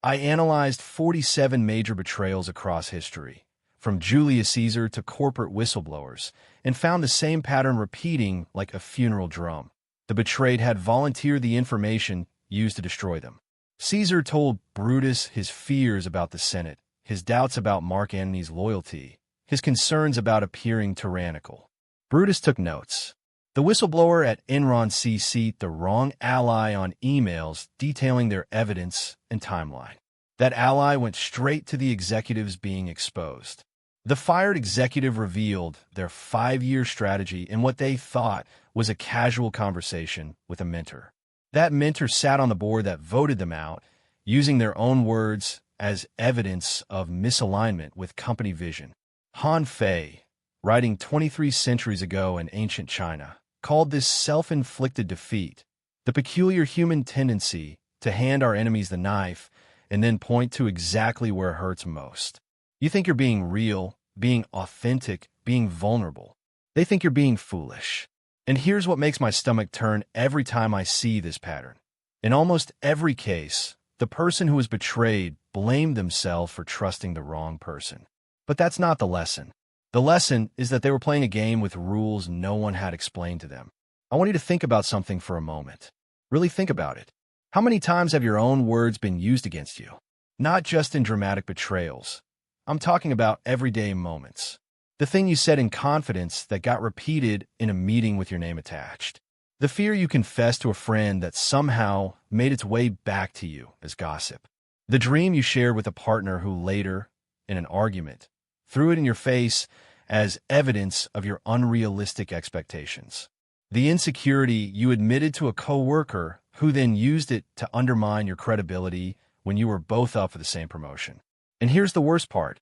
I analyzed 47 major betrayals across history, from Julius Caesar to corporate whistleblowers, and found the same pattern repeating like a funeral drum. The betrayed had volunteered the information used to destroy them. Caesar told Brutus his fears about the Senate, his doubts about Mark Antony's loyalty, his concerns about appearing tyrannical. Brutus took notes. The whistleblower at Enron CC'd the wrong ally on emails detailing their evidence and timeline. That ally went straight to the executives being exposed. The fired executive revealed their 5-year strategy in what they thought was a casual conversation with a mentor. That mentor sat on the board that voted them out, using their own words as evidence of misalignment with company vision. Han Fei, writing 23 centuries ago in ancient China, called this self-inflicted defeat, the peculiar human tendency to hand our enemies the knife and then point to exactly where it hurts most. You think you're being real, being authentic, being vulnerable. They think you're being foolish. And here's what makes my stomach turn every time I see this pattern. In almost every case, the person who was betrayed blamed themselves for trusting the wrong person. But that's not the lesson. The lesson is that they were playing a game with rules no one had explained to them. I want you to think about something for a moment. Really think about it. How many times have your own words been used against you? Not just in dramatic betrayals. I'm talking about everyday moments. The thing you said in confidence that got repeated in a meeting with your name attached. The fear you confessed to a friend that somehow made its way back to you as gossip. The dream you shared with a partner who later, in an argument, threw it in your face as evidence of your unrealistic expectations. The insecurity you admitted to a coworker who then used it to undermine your credibility when you were both up for the same promotion. And here's the worst part.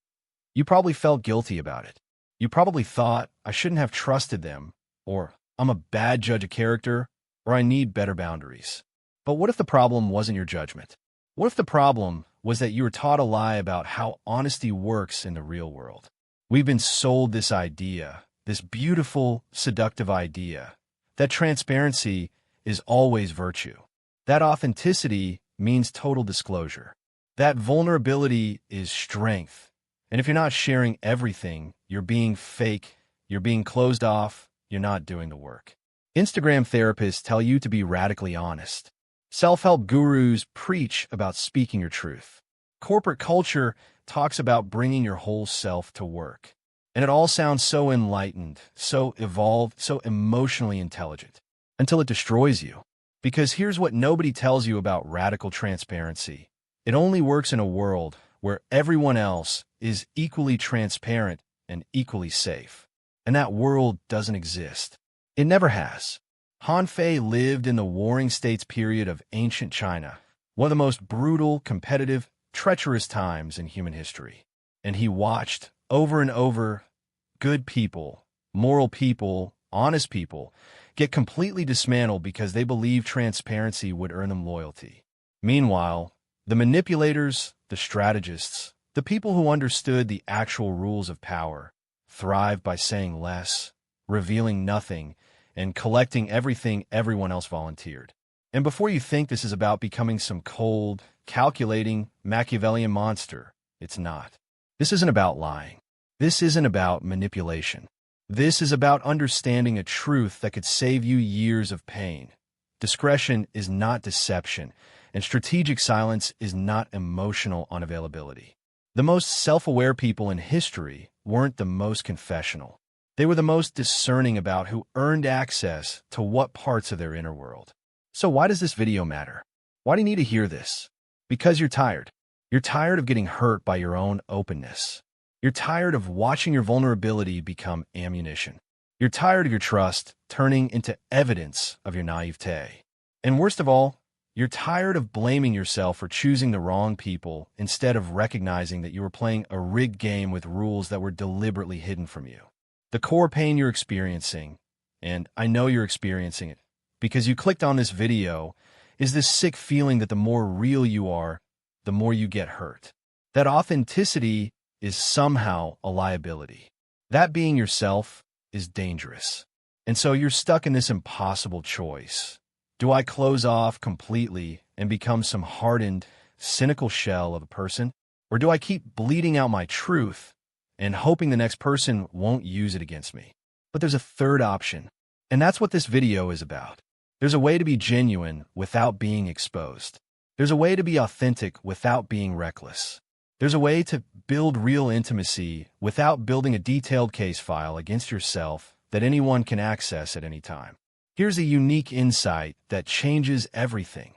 You probably felt guilty about it. You probably thought, I shouldn't have trusted them, or I'm a bad judge of character, or I need better boundaries. But what if the problem wasn't your judgment? What if the problem was that you were taught a lie about how honesty works in the real world? We've been sold this idea, this beautiful, seductive idea, that transparency is always virtue. That authenticity means total disclosure. That vulnerability is strength. And if you're not sharing everything, you're being fake, you're being closed off, you're not doing the work. Instagram therapists tell you to be radically honest. Self-help gurus preach about speaking your truth. Corporate culture talks about bringing your whole self to work. And it all sounds so enlightened, so evolved, so emotionally intelligent, until it destroys you. Because here's what nobody tells you about radical transparency. It only works in a world where everyone else is equally transparent and equally safe. And that world doesn't exist. It never has. Han Fei lived in the Warring States period of ancient China, one of the most brutal, competitive, treacherous times in human history. And he watched, over and over, good people, moral people, honest people, get completely dismantled because they believed transparency would earn them loyalty. Meanwhile, the manipulators, the strategists, the people who understood the actual rules of power, thrived by saying less, revealing nothing, and collecting everything everyone else volunteered. And before you think this is about becoming some cold, calculating, Machiavellian monster, it's not. This isn't about lying. This isn't about manipulation. This is about understanding a truth that could save you years of pain. Discretion is not deception, and strategic silence is not emotional unavailability. The most self-aware people in history weren't the most confessional. They were the most discerning about who earned access to what parts of their inner world. So why does this video matter? Why do you need to hear this? Because you're tired. You're tired of getting hurt by your own openness. You're tired of watching your vulnerability become ammunition. You're tired of your trust turning into evidence of your naivete. And worst of all, you're tired of blaming yourself for choosing the wrong people instead of recognizing that you were playing a rigged game with rules that were deliberately hidden from you. The core pain you're experiencing, and I know you're experiencing it because you clicked on this video, is this sick feeling that the more real you are, the more you get hurt. That authenticity is somehow a liability. That being yourself is dangerous. And so you're stuck in this impossible choice. Do I close off completely and become some hardened, cynical shell of a person? Or do I keep bleeding out my truth and hoping the next person won't use it against me? But there's a third option, and that's what this video is about. There's a way to be genuine without being exposed. There's a way to be authentic without being reckless. There's a way to build real intimacy without building a detailed case file against yourself that anyone can access at any time. Here's a unique insight that changes everything.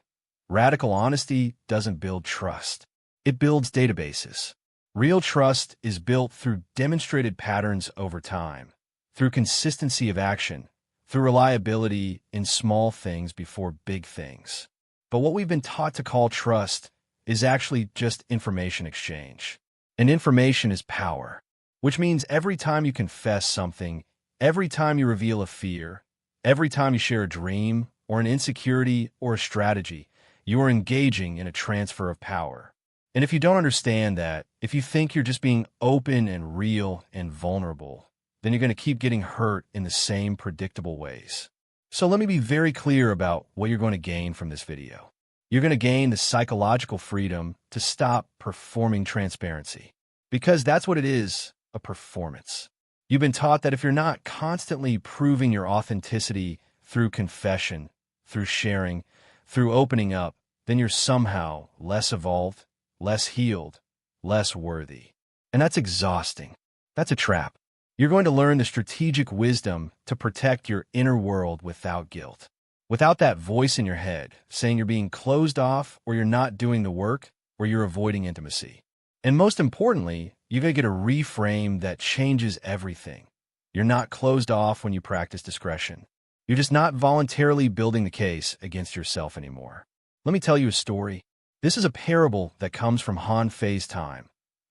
Radical honesty doesn't build trust. It builds databases. Real trust is built through demonstrated patterns over time, through consistency of action, through reliability in small things before big things. But what we've been taught to call trust is actually just information exchange. And information is power, which means every time you confess something, every time you reveal a fear, every time you share a dream or an insecurity or a strategy, you are engaging in a transfer of power. And if you don't understand that, if you think you're just being open and real and vulnerable, then you're going to keep getting hurt in the same predictable ways. So let me be very clear about what you're going to gain from this video. You're going to gain the psychological freedom to stop performing transparency, because that's what it is, a performance. You've been taught that if you're not constantly proving your authenticity through confession, through sharing, through opening up, then you're somehow less evolved, less healed, less worthy. And that's exhausting. That's a trap. You're going to learn the strategic wisdom to protect your inner world without guilt. Without that voice in your head saying you're being closed off or you're not doing the work or you're avoiding intimacy. And most importantly, you're going to get a reframe that changes everything. You're not closed off when you practice discretion. You're just not voluntarily building the case against yourself anymore. Let me tell you a story. This is a parable that comes from Han Fei's time,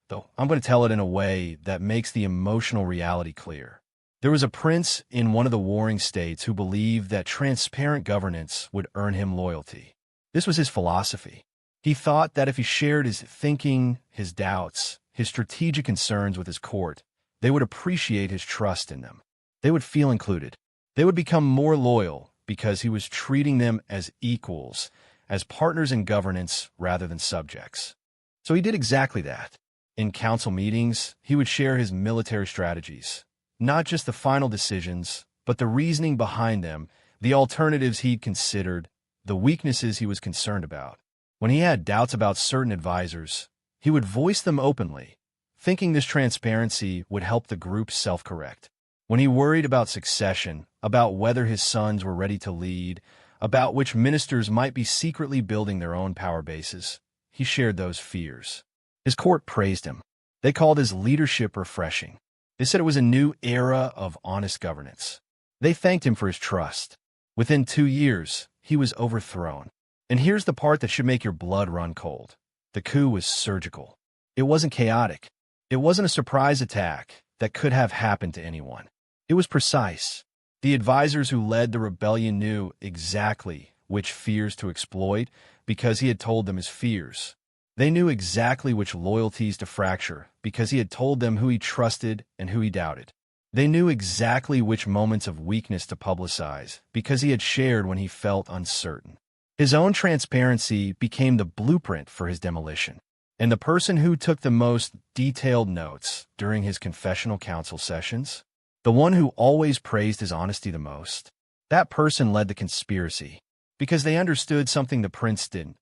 though I'm going to tell it in a way that makes the emotional reality clear. There was a prince in one of the warring states who believed that transparent governance would earn him loyalty. This was his philosophy. He thought that if he shared his thinking, his doubts, his strategic concerns with his court, they would appreciate his trust in them. They would feel included. They would become more loyal because he was treating them as equals, as partners in governance rather than subjects. So he did exactly that. In council meetings, he would share his military strategies, not just the final decisions, but the reasoning behind them, the alternatives he'd considered, the weaknesses he was concerned about. When he had doubts about certain advisors, he would voice them openly, thinking this transparency would help the group self-correct. When he worried about succession, about whether his sons were ready to lead, about which ministers might be secretly building their own power bases, he shared those fears. His court praised him. They called his leadership refreshing. They said it was a new era of honest governance. They thanked him for his trust. Within 2 years, he was overthrown. And here's the part that should make your blood run cold. The coup was surgical. It wasn't chaotic. It wasn't a surprise attack that could have happened to anyone. It was precise. The advisors who led the rebellion knew exactly which fears to exploit because he had told them his fears. They knew exactly which loyalties to fracture because he had told them who he trusted and who he doubted. They knew exactly which moments of weakness to publicize because he had shared when he felt uncertain. His own transparency became the blueprint for his demolition. And the person who took the most detailed notes during his confessional council sessions, the one who always praised his honesty the most, that person led the conspiracy because they understood something the prince didn't.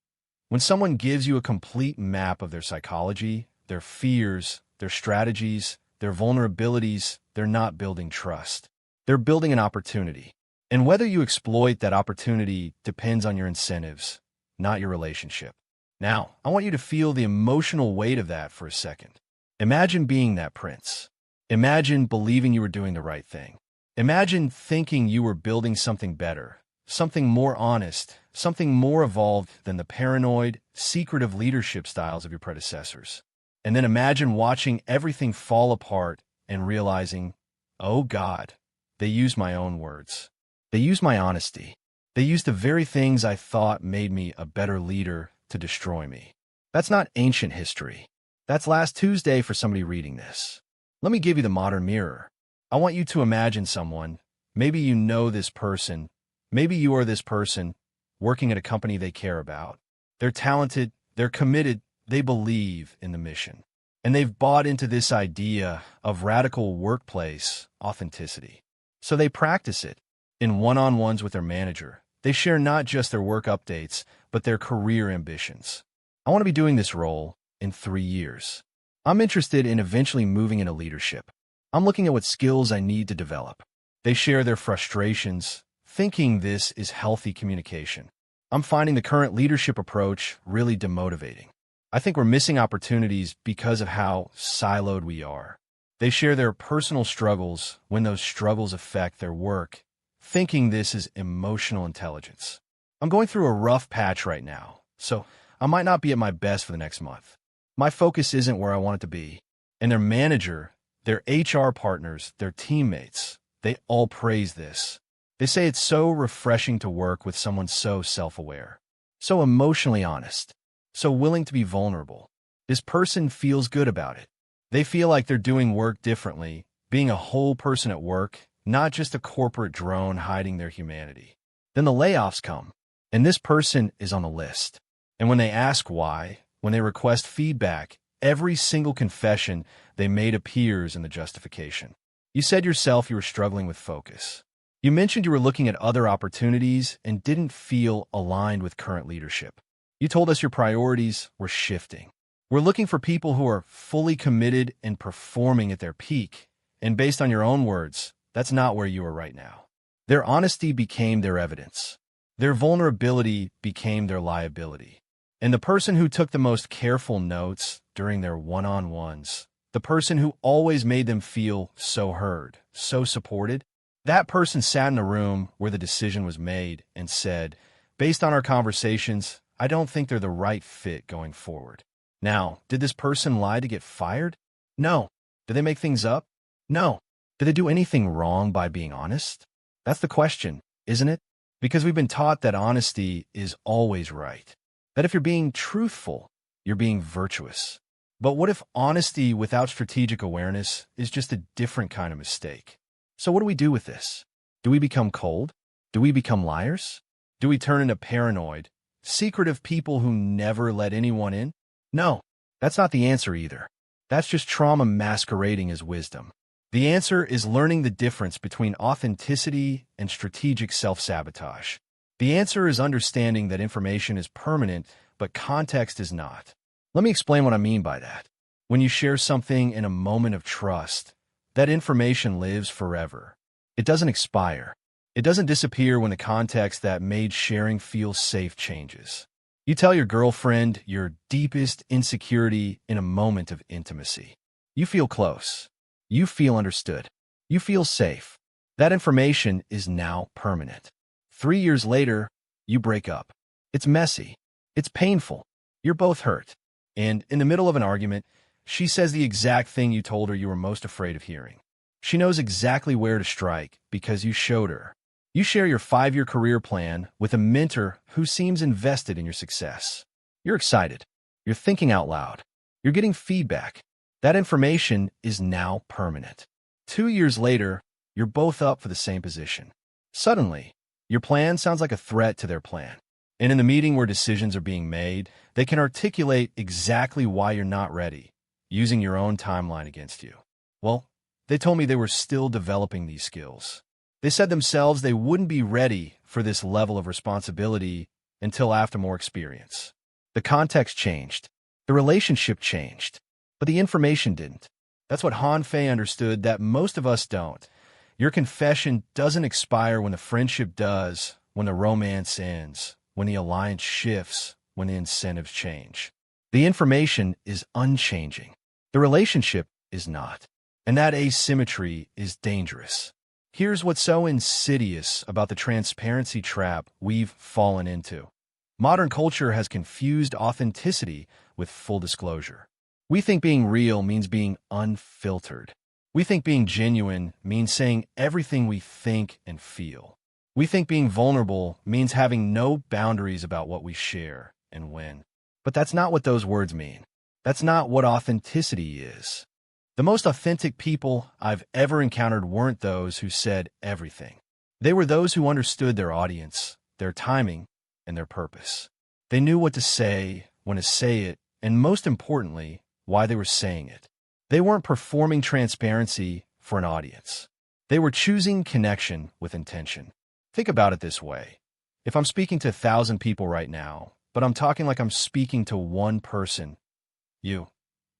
When someone gives you a complete map of their psychology, their fears, their strategies, their vulnerabilities, they're not building trust. They're building an opportunity. And whether you exploit that opportunity depends on your incentives, not your relationship. Now, I want you to feel the emotional weight of that for a second. Imagine being that prince. Imagine believing you were doing the right thing. Imagine thinking you were building something better, something more honest, something more evolved than the paranoid, secretive leadership styles of your predecessors. And then imagine watching everything fall apart and realizing, oh God, they used my own words. They used my honesty. They used the very things I thought made me a better leader to destroy me. That's not ancient history. That's last Tuesday for somebody reading this. Let me give you the modern mirror. I want you to imagine someone, maybe you know this person, maybe you are this person, working at a company they care about. They're talented, They're committed, they believe in the mission. And they've bought into this idea of radical workplace authenticity. So they practice it in one-on-ones with their manager. They share not just their work updates, but their career ambitions. I want to be doing this role in 3 years. I'm interested in eventually moving into leadership. I'm looking at what skills I need to develop. They share their frustrations, thinking this is healthy communication. I'm finding the current leadership approach really demotivating. I think we're missing opportunities because of how siloed we are. They share their personal struggles when those struggles affect their work, thinking this is emotional intelligence. I'm going through a rough patch right now, so I might not be at my best for the next month. My focus isn't where I want it to be. And their manager, their HR partners, their teammates, they all praise this. They say it's so refreshing to work with someone so self-aware, so emotionally honest, so willing to be vulnerable. This person feels good about it. They feel like they're doing work differently, being a whole person at work, not just a corporate drone hiding their humanity. Then the layoffs come, and this person is on the list. And when they ask why, when they request feedback, every single confession they made appears in the justification. You said yourself you were struggling with focus. You mentioned you were looking at other opportunities and didn't feel aligned with current leadership. You told us your priorities were shifting. We're looking for people who are fully committed and performing at their peak. And based on your own words, that's not where you are right now. Their honesty became their evidence. Their vulnerability became their liability. And the person who took the most careful notes during their one-on-ones, the person who always made them feel so heard, so supported, that person sat in a room where the decision was made and said, based on our conversations, I don't think they're the right fit going forward. Now, did this person lie to get fired? No. Did they make things up? No. Did they do anything wrong by being honest? That's the question, isn't it? Because we've been taught that honesty is always right. That if you're being truthful, you're being virtuous. But what if honesty without strategic awareness is just a different kind of mistake? So what do we do with this? Do we become cold? Do we become liars? Do we turn into paranoid, secretive people who never let anyone in? No, that's not the answer either. That's just trauma masquerading as wisdom. The answer is learning the difference between authenticity and strategic self-sabotage. The answer is understanding that information is permanent, but context is not. Let me explain what I mean by that. When you share something in a moment of trust, that information lives forever. It doesn't expire. It doesn't disappear when the context that made sharing feel safe changes. You tell your girlfriend your deepest insecurity in a moment of intimacy. You feel close. You feel understood. You feel safe. That information is now permanent. 3 years later, you break up. It's messy. It's painful. You're both hurt. And in the middle of an argument, she says the exact thing you told her you were most afraid of hearing. She knows exactly where to strike because you showed her. You share your 5-year career plan with a mentor who seems invested in your success. You're excited. You're thinking out loud. You're getting feedback. That information is now permanent. 2 years later, you're both up for the same position. Suddenly, your plan sounds like a threat to their plan. And in the meeting where decisions are being made, they can articulate exactly why you're not ready, using your own timeline against you. Well, they told me they were still developing these skills. They said themselves they wouldn't be ready for this level of responsibility until after more experience. The context changed. The relationship changed. But the information didn't. That's what Han Fei understood that most of us don't. Your confession doesn't expire when the friendship does, when the romance ends, when the alliance shifts, when the incentives change. The information is unchanging. The relationship is not. And that asymmetry is dangerous. Here's what's so insidious about the transparency trap we've fallen into. Modern culture has confused authenticity with full disclosure. We think being real means being unfiltered. We think being genuine means saying everything we think and feel. We think being vulnerable means having no boundaries about what we share and when. But that's not what those words mean. That's not what authenticity is. The most authentic people I've ever encountered weren't those who said everything. They were those who understood their audience, their timing, and their purpose. They knew what to say, when to say it, and most importantly, why they were saying it. They weren't performing transparency for an audience. They were choosing connection with intention. Think about it this way. If I'm speaking to 1,000 people right now, but I'm talking like I'm speaking to one person, you,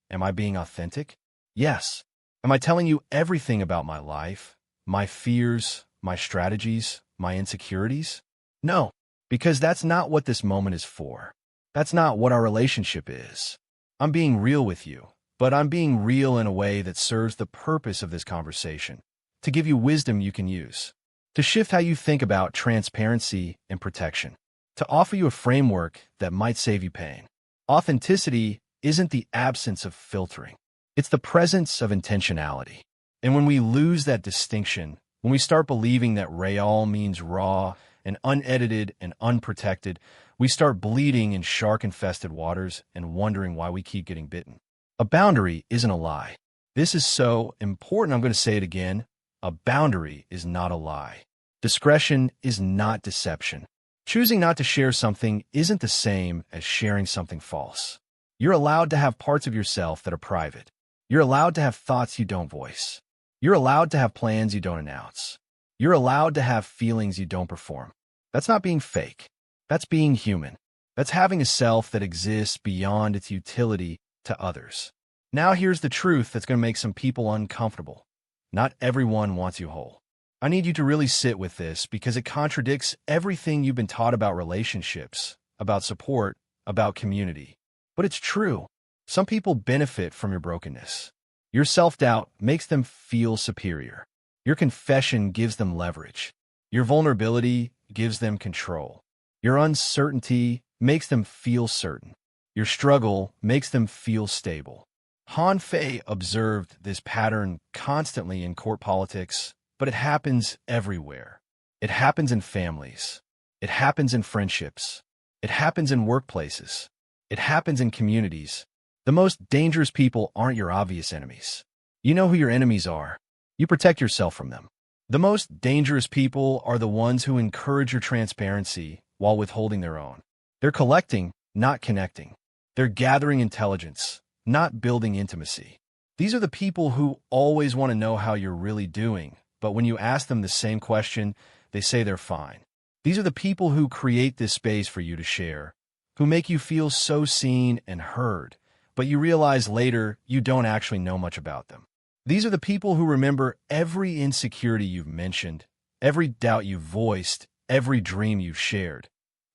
am I being authentic? Yes. Am I telling you everything about my life, my fears, my strategies, my insecurities? No, because that's not what this moment is for. That's not what our relationship is. I'm being real with you, but I'm being real in a way that serves the purpose of this conversation, to give you wisdom you can use, to shift how you think about transparency and protection, to offer you a framework that might save you pain. Authenticity isn't the absence of filtering. It's the presence of intentionality. And when we lose that distinction, when we start believing that real means raw and unedited and unprotected, we start bleeding in shark-infested waters and wondering why we keep getting bitten. A boundary isn't a lie. This is so important, I'm going to say it again. A boundary is not a lie. Discretion is not deception. Choosing not to share something isn't the same as sharing something false. You're allowed to have parts of yourself that are private. You're allowed to have thoughts you don't voice. You're allowed to have plans you don't announce. You're allowed to have feelings you don't perform. That's not being fake. That's being human. That's having a self that exists beyond its utility to others. Now here's the truth that's going to make some people uncomfortable. Not everyone wants you whole. I need you to really sit with this because it contradicts everything you've been taught about relationships, about support, about community. But it's true. Some people benefit from your brokenness. Your self-doubt makes them feel superior. Your confession gives them leverage. Your vulnerability gives them control. Your uncertainty makes them feel certain. Your struggle makes them feel stable. Han Fei observed this pattern constantly in court politics, but it happens everywhere. It happens in families. It happens in friendships. It happens in workplaces. It happens in communities. The most dangerous people aren't your obvious enemies. You know who your enemies are. You protect yourself from them. The most dangerous people are the ones who encourage your transparency while withholding their own. They're collecting, not connecting. They're gathering intelligence, not building intimacy. These are the people who always want to know how you're really doing, but when you ask them the same question, they say they're fine. These are the people who create this space for you to share, who make you feel so seen and heard, but you realize later you don't actually know much about them. These are the people who remember every insecurity you've mentioned, every doubt you've voiced, every dream you've shared.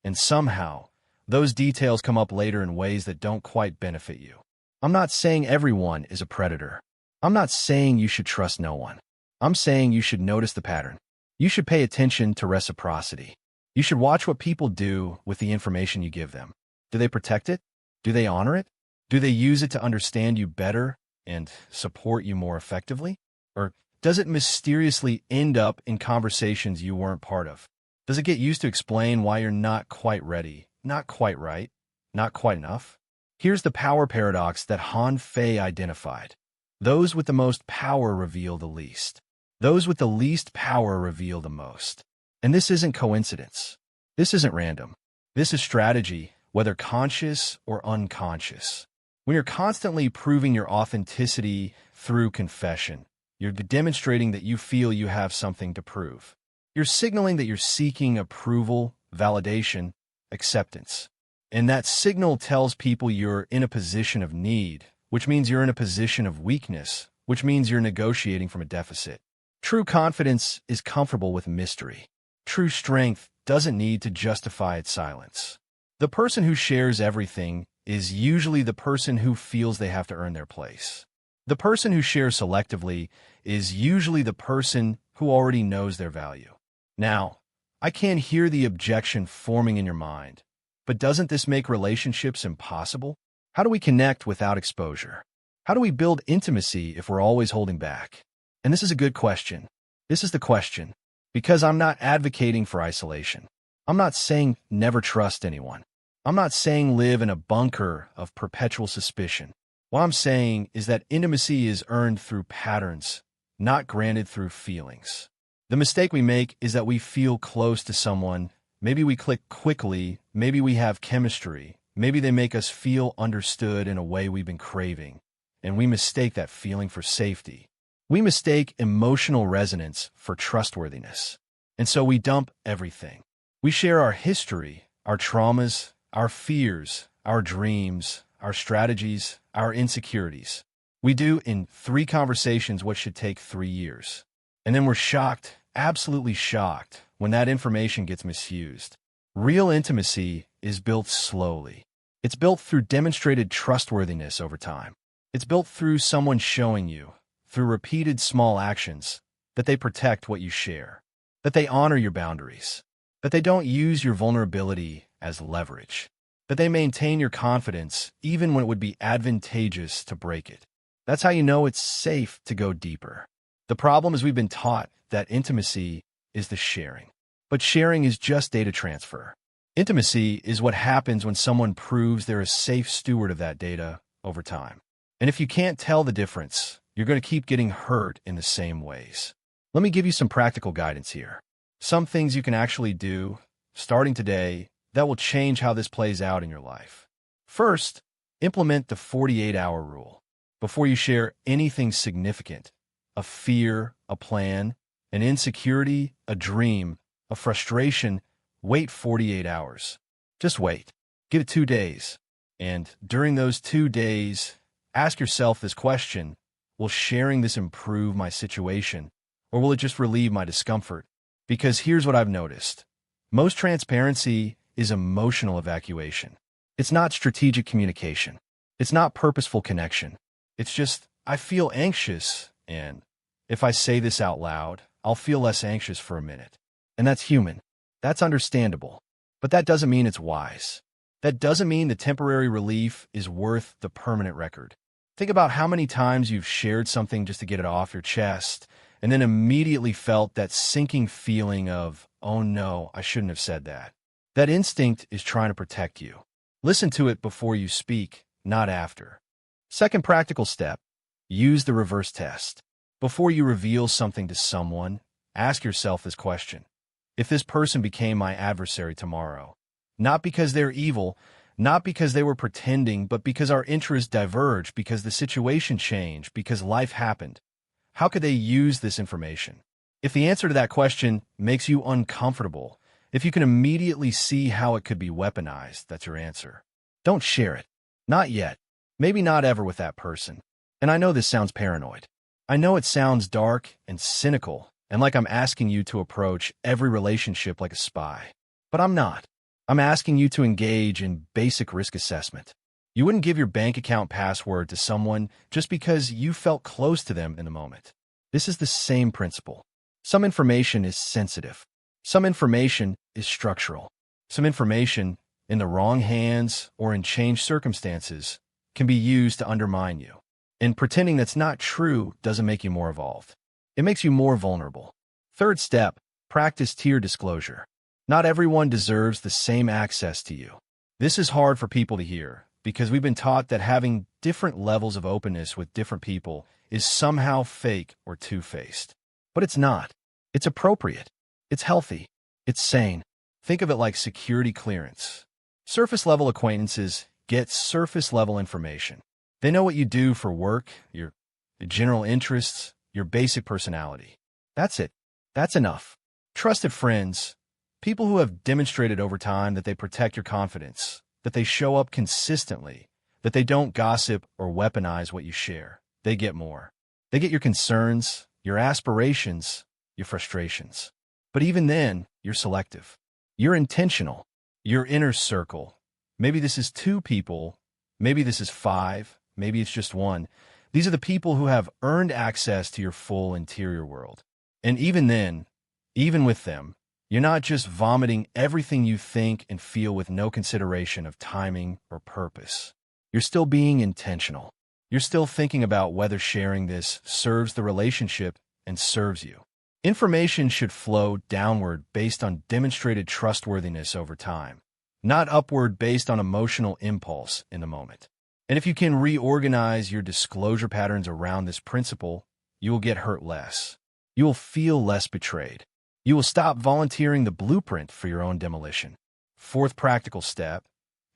And somehow, those details come up later in ways that don't quite benefit you. I'm not saying everyone is a predator. I'm not saying you should trust no one. I'm saying you should notice the pattern. You should pay attention to reciprocity. You should watch what people do with the information you give them. Do they protect it? Do they honor it? Do they use it to understand you better and support you more effectively? Or does it mysteriously end up in conversations you weren't part of? Does it get used to explain why you're not quite ready, not quite right, not quite enough? Here's the power paradox that Han Fei identified. Those with the most power reveal the least. Those with the least power reveal the most. And this isn't coincidence. This isn't random. This is strategy, whether conscious or unconscious. When you're constantly proving your authenticity through confession, you're demonstrating that you feel you have something to prove. You're signaling that you're seeking approval, validation, acceptance. And that signal tells people you're in a position of need, which means you're in a position of weakness, which means you're negotiating from a deficit. True confidence is comfortable with mystery. True strength doesn't need to justify its silence. The person who shares everything is usually the person who feels they have to earn their place. The person who shares selectively is usually the person who already knows their value. Now, I can hear the objection forming in your mind, but doesn't this make relationships impossible? How do we connect without exposure? How do we build intimacy if we're always holding back? And this is a good question. This is the question, because I'm not advocating for isolation. I'm not saying never trust anyone. I'm not saying live in a bunker of perpetual suspicion. What I'm saying is that intimacy is earned through patterns, not granted through feelings. The mistake we make is that we feel close to someone, maybe we click quickly, maybe we have chemistry, maybe they make us feel understood in a way we've been craving, and we mistake that feeling for safety. We mistake emotional resonance for trustworthiness. And so we dump everything. We share our history, our traumas, our fears, our dreams, our strategies, our insecurities. We do in 3 conversations what should take 3 years. And then we're shocked, absolutely shocked, when that information gets misused. Real intimacy is built slowly. It's built through demonstrated trustworthiness over time. It's built through someone showing you, through repeated small actions, that they protect what you share, that they honor your boundaries, that they don't use your vulnerability as leverage, that they maintain your confidence even when it would be advantageous to break it. That's how you know it's safe to go deeper. The problem is we've been taught that intimacy is the sharing. But sharing is just data transfer. Intimacy is what happens when someone proves they're a safe steward of that data over time. And if you can't tell the difference, you're going to keep getting hurt in the same ways. Let me give you some practical guidance here. Some things you can actually do, starting today, that will change how this plays out in your life. First, implement the 48-hour rule. Before you share anything significant, a fear, a plan, an insecurity, a dream, a frustration, wait 48 hours. Just wait. Give it 2 days. And during those 2 days, ask yourself this question: will sharing this improve my situation, or will it just relieve my discomfort? Because here's what I've noticed. Most transparency is emotional evacuation. It's not strategic communication. It's not purposeful connection. It's just, I feel anxious, and if I say this out loud, I'll feel less anxious for a minute. And that's human. That's understandable. But that doesn't mean it's wise. That doesn't mean the temporary relief is worth the permanent record. Think about how many times you've shared something just to get it off your chest, and then immediately felt that sinking feeling of, oh no, I shouldn't have said that. That instinct is trying to protect you. Listen to it before you speak, not after. Second practical step, use the reverse test. Before you reveal something to someone, ask yourself this question: if this person became my adversary tomorrow, not because they're evil, not because they were pretending, but because our interests diverged, because the situation changed, because life happened, how could they use this information? If the answer to that question makes you uncomfortable, if you can immediately see how it could be weaponized, that's your answer. Don't share it. Not yet. Maybe not ever with that person. And I know this sounds paranoid. I know it sounds dark and cynical, and like I'm asking you to approach every relationship like a spy. But I'm not. I'm asking you to engage in basic risk assessment. You wouldn't give your bank account password to someone just because you felt close to them in the moment. This is the same principle. Some information is sensitive. Some information is structural. Some information, in the wrong hands or in changed circumstances, can be used to undermine you. And pretending that's not true doesn't make you more evolved. It makes you more vulnerable. Third step, practice tier disclosure. Not everyone deserves the same access to you. This is hard for people to hear because we've been taught that having different levels of openness with different people is somehow fake or two-faced. But it's not. It's appropriate. It's healthy. It's sane. Think of it like security clearance. Surface-level acquaintances get surface-level information. They know what you do for work, your general interests, your basic personality. That's it. That's enough. Trusted friends, people who have demonstrated over time that they protect your confidence, that they show up consistently, that they don't gossip or weaponize what you share. They get more. They get your concerns, your aspirations, your frustrations. But even then, you're selective. You're intentional. Your inner circle. Maybe this is 2 people. Maybe this is 5. Maybe it's just 1. These are the people who have earned access to your full interior world. And even then, even with them, you're not just vomiting everything you think and feel with no consideration of timing or purpose. You're still being intentional. You're still thinking about whether sharing this serves the relationship and serves you. Information should flow downward based on demonstrated trustworthiness over time, not upward based on emotional impulse in the moment. And if you can reorganize your disclosure patterns around this principle, you will get hurt less. You will feel less betrayed. You will stop volunteering the blueprint for your own demolition. Fourth practical step,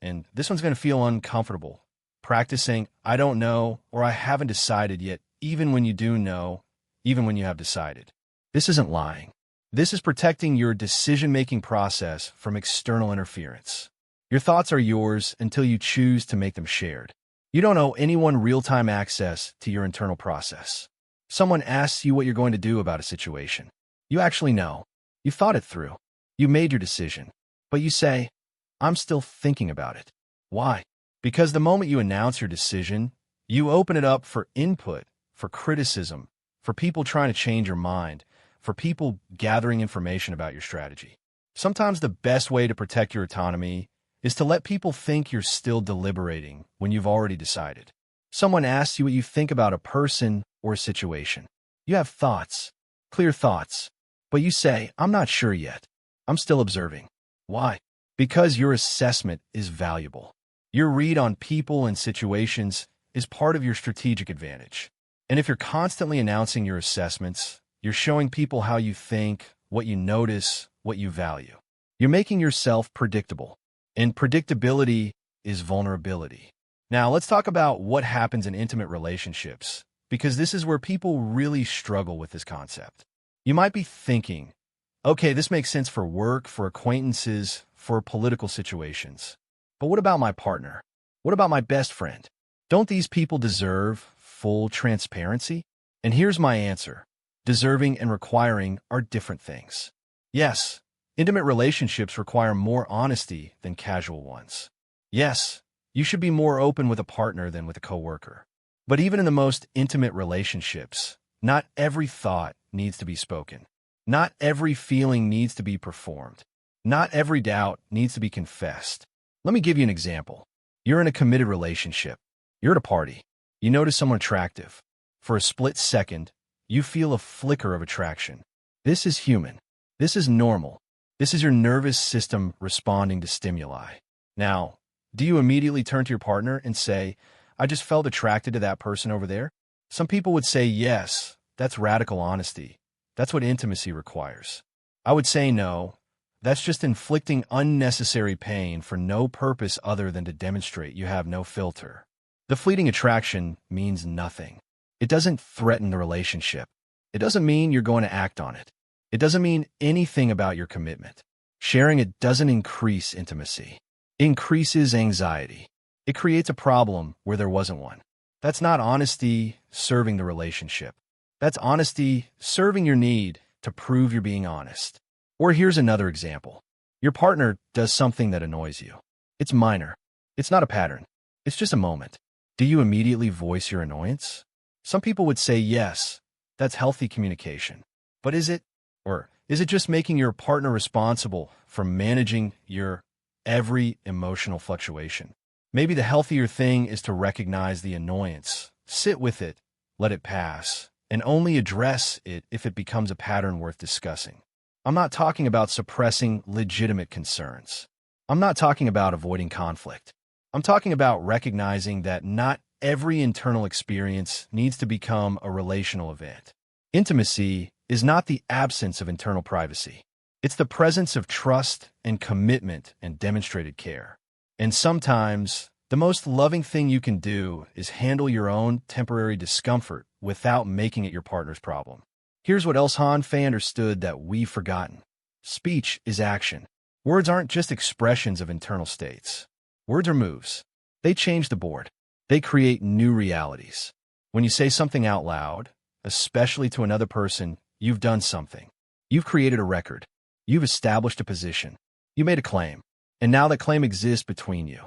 and this one's going to feel uncomfortable. Practice saying, I don't know, or I haven't decided yet, even when you do know, even when you have decided. This isn't lying. This is protecting your decision-making process from external interference. Your thoughts are yours until you choose to make them shared. You don't owe anyone real-time access to your internal process. Someone asks you what you're going to do about a situation. You actually know. You thought it through. You made your decision. But you say, I'm still thinking about it. Why? Because the moment you announce your decision, you open it up for input, for criticism, for people trying to change your mind, for people gathering information about your strategy. Sometimes the best way to protect your autonomy is to let people think you're still deliberating when you've already decided. Someone asks you what you think about a person or a situation. You have thoughts, clear thoughts, but you say, I'm not sure yet. I'm still observing. Why? Because your assessment is valuable. Your read on people and situations is part of your strategic advantage. And if you're constantly announcing your assessments, you're showing people how you think, what you notice, what you value. You're making yourself predictable. And predictability is vulnerability. Now, let's talk about what happens in intimate relationships, because this is where people really struggle with this concept. You might be thinking, okay, this makes sense for work, for acquaintances, for political situations. But what about my partner? What about my best friend? Don't these people deserve full transparency? And here's my answer. Deserving and requiring are different things. Yes, intimate relationships require more honesty than casual ones. Yes, you should be more open with a partner than with a coworker. But even in the most intimate relationships, not every thought needs to be spoken. Not every feeling needs to be performed. Not every doubt needs to be confessed. Let me give you an example. You're in a committed relationship. You're at a party. You notice someone attractive. For a split second, you feel a flicker of attraction. This is human. This is normal. This is your nervous system responding to stimuli. Now, do you immediately turn to your partner and say, I just felt attracted to that person over there? Some people would say, yes, that's radical honesty. That's what intimacy requires. I would say no. That's just inflicting unnecessary pain for no purpose other than to demonstrate you have no filter. The fleeting attraction means nothing. It doesn't threaten the relationship. It doesn't mean you're going to act on it. It doesn't mean anything about your commitment. Sharing it doesn't increase intimacy. It increases anxiety. It creates a problem where there wasn't one. That's not honesty serving the relationship. That's honesty serving your need to prove you're being honest. Or here's another example. Your partner does something that annoys you. It's minor. It's not a pattern. It's just a moment. Do you immediately voice your annoyance? Some people would say yes, that's healthy communication. But is it? Or is it just making your partner responsible for managing your every emotional fluctuation? Maybe the healthier thing is to recognize the annoyance, sit with it, let it pass, and only address it if it becomes a pattern worth discussing. I'm not talking about suppressing legitimate concerns. I'm not talking about avoiding conflict. I'm talking about recognizing that not every internal experience needs to become a relational event. Intimacy is not the absence of internal privacy. It's the presence of trust and commitment and demonstrated care. And sometimes, the most loving thing you can do is handle your own temporary discomfort without making it your partner's problem. Here's what else Han Fei understood that we've forgotten. Speech is action. Words aren't just expressions of internal states. Words are moves. They change the board. They create new realities. When you say something out loud, especially to another person, you've done something. You've created a record. You've established a position. You made a claim. And now that claim exists between you.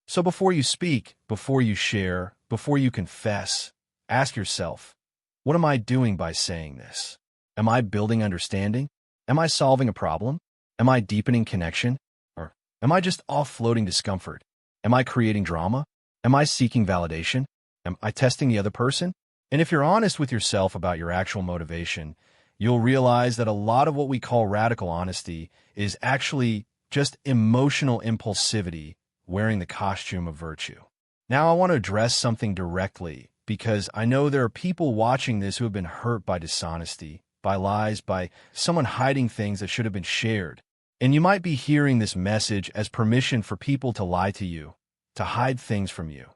So before you speak, before you share, before you confess, ask yourself, what am I doing by saying this? Am I building understanding? Am I solving a problem? Am I deepening connection? Or am I just offloading discomfort? Am I creating drama? Am I seeking validation? Am I testing the other person? And if you're honest with yourself about your actual motivation, you'll realize that a lot of what we call radical honesty is actually just emotional impulsivity wearing the costume of virtue. Now I want to address something directly because I know there are people watching this who have been hurt by dishonesty, by lies, by someone hiding things that should have been shared. And you might be hearing this message as permission for people to lie to you, to hide things from you,